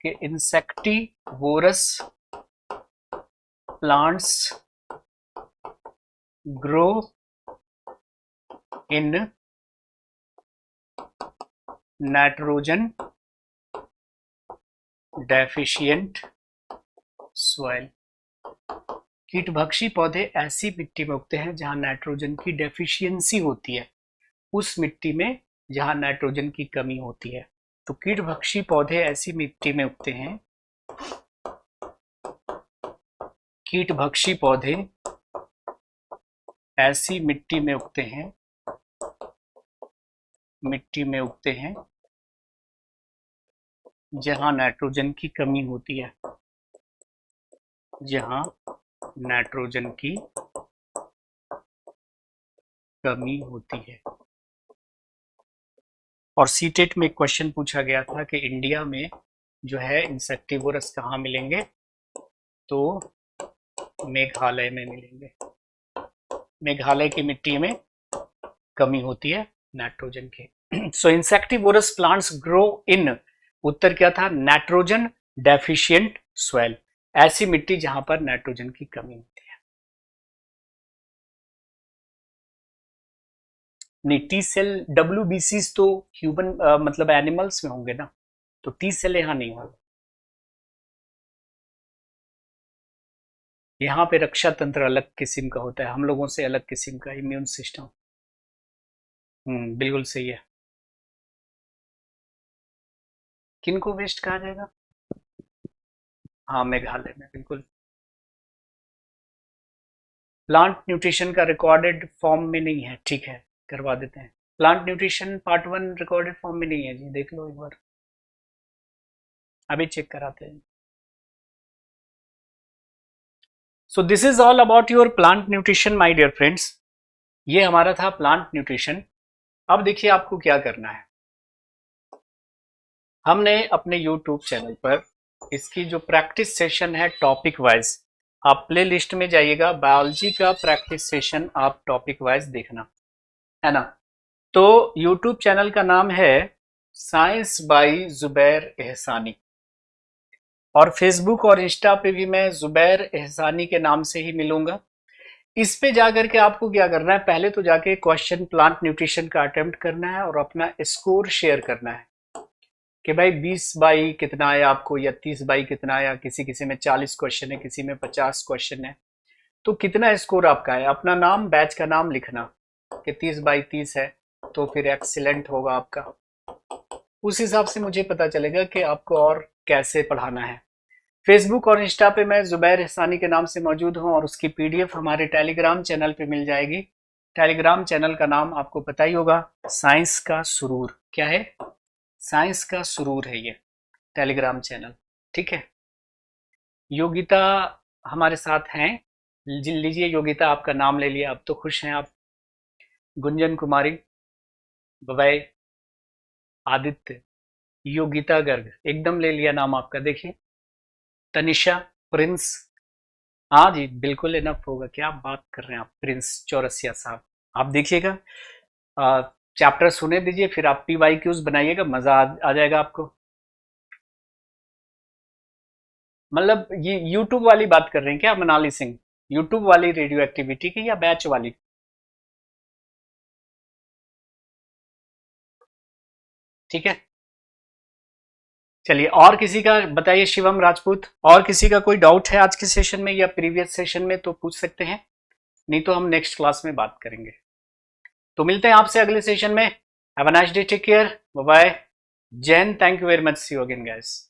कि insectivorous plants grow in nitrogen deficient soil. कीटभक्षी पौधे ऐसी मिट्टी में उगते हैं जहां नाइट्रोजन की डेफिशिएंसी होती है, उस मिट्टी में जहां नाइट्रोजन की कमी होती है। तो कीटभक्षी पौधे ऐसी मिट्टी में उगते हैं, कीटभक्षी पौधे ऐसी मिट्टी में उगते हैं, मिट्टी में उगते हैं जहां नाइट्रोजन की कमी होती है, जहां नाइट्रोजन की कमी होती है। और सीटेट में क्वेश्चन पूछा गया था कि इंडिया में जो है इंसेक्टिवोरस कहाँ मिलेंगे, तो मेघालय में मिलेंगे। मेघालय की मिट्टी में कमी होती है नाइट्रोजन की। सो इंसेक्टिवोरस प्लांट्स ग्रो इन, उत्तर क्या था, नाइट्रोजन डेफिशिएंट सॉइल, ऐसी मिट्टी जहां पर नाइट्रोजन की कमी होती है। नहीं, टी सेल WBC तो ह्यूमन मतलब एनिमल्स में होंगे ना, तो टी सेल यहां नहीं होगा। यहाँ पे रक्षा तंत्र अलग किस्म का होता है, हम लोगों से अलग किस्म का इम्यून सिस्टम। बिल्कुल सही है। किनको वेस्ट कहा जाएगा, हाँ मेघालय में, बिल्कुल। प्लांट न्यूट्रिशन का रिकॉर्डेड फॉर्म में नहीं है, ठीक है करवा देते हैं। Plant nutrition part 1 recorded form में नहीं है जी, देख लो एक बार, अभी चेक कराते हैं। So this is all about your plant nutrition my dear friends. ये हमारा था प्लांट न्यूट्रिशन। अब देखिए आपको क्या करना है। हमने अपने यूट्यूब चैनल पर इसकी जो प्रैक्टिस सेशन है टॉपिक वाइज, आप प्ले लिस्ट में जाइएगा, बायोलॉजी का प्रैक्टिस सेशन आप टॉपिक वाइज देखना, है ना। तो यूट्यूब चैनल का नाम है साइंस बाय जुबैर एहसानी, और फेसबुक और इंस्टा पे भी मैं जुबैर एहसानी के नाम से ही मिलूंगा। इस पे जाकर के आपको क्या करना है, पहले तो जाके क्वेश्चन प्लांट न्यूट्रिशन का अटेम्प्ट करना है और अपना स्कोर शेयर करना है कि भाई 20 बाई कितना आया आपको, या 30 बाई कितना आया, किसी किसी में 40 क्वेश्चन है, किसी में 50 क्वेश्चन है, तो कितना स्कोर आपका है। अपना नाम, बैच का नाम लिखना कि 30 बाई 30 है, तो फिर एक्सीलेंट होगा आपका। उस हिसाब से मुझे पता चलेगा कि आपको और कैसे पढ़ाना है। फेसबुक और इंस्टा पे मैं जुबैर एहसानी के नाम से मौजूद हूं, और उसकी पीडीएफ हमारे टेलीग्राम चैनल पे मिल जाएगी। टेलीग्राम चैनल का नाम आपको पता ही होगा, साइंस का सुरूर। क्या है? साइंस का सुरूर है ये टेलीग्राम चैनल, ठीक है। योगिता हमारे साथ हैं, लीजिए योगिता, आपका नाम ले लिया, अब तो खुश हैं आप। गुंजन कुमारी, बवाई, आदित्य, योगिता गर्ग, एकदम ले लिया नाम आपका। देखिए तनिषा, प्रिंस, हाँ जी बिल्कुल इनफ होगा, क्या बात कर रहे हैं आप। प्रिंस चौरसिया साहब, आप देखिएगा, चैप्टर सुने दीजिए, फिर आप PYQs बनाइएगा, मजा आ जाएगा आपको। मतलब ये यूट्यूब वाली बात कर रहे हैं क्या मनाली सिंह? यूट्यूब वाली रेडियो एक्टिविटी की या बैच वाली? ठीक है, चलिए और किसी का बताइए। शिवम राजपूत, और किसी का कोई डाउट है आज के सेशन में या प्रीवियस सेशन में तो पूछ सकते हैं, नहीं तो हम नेक्स्ट क्लास में बात करेंगे। तो मिलते हैं आपसे अगले सेशन में। Have a nice day, take care, bye bye. Jain, thank you very much, see you again guys.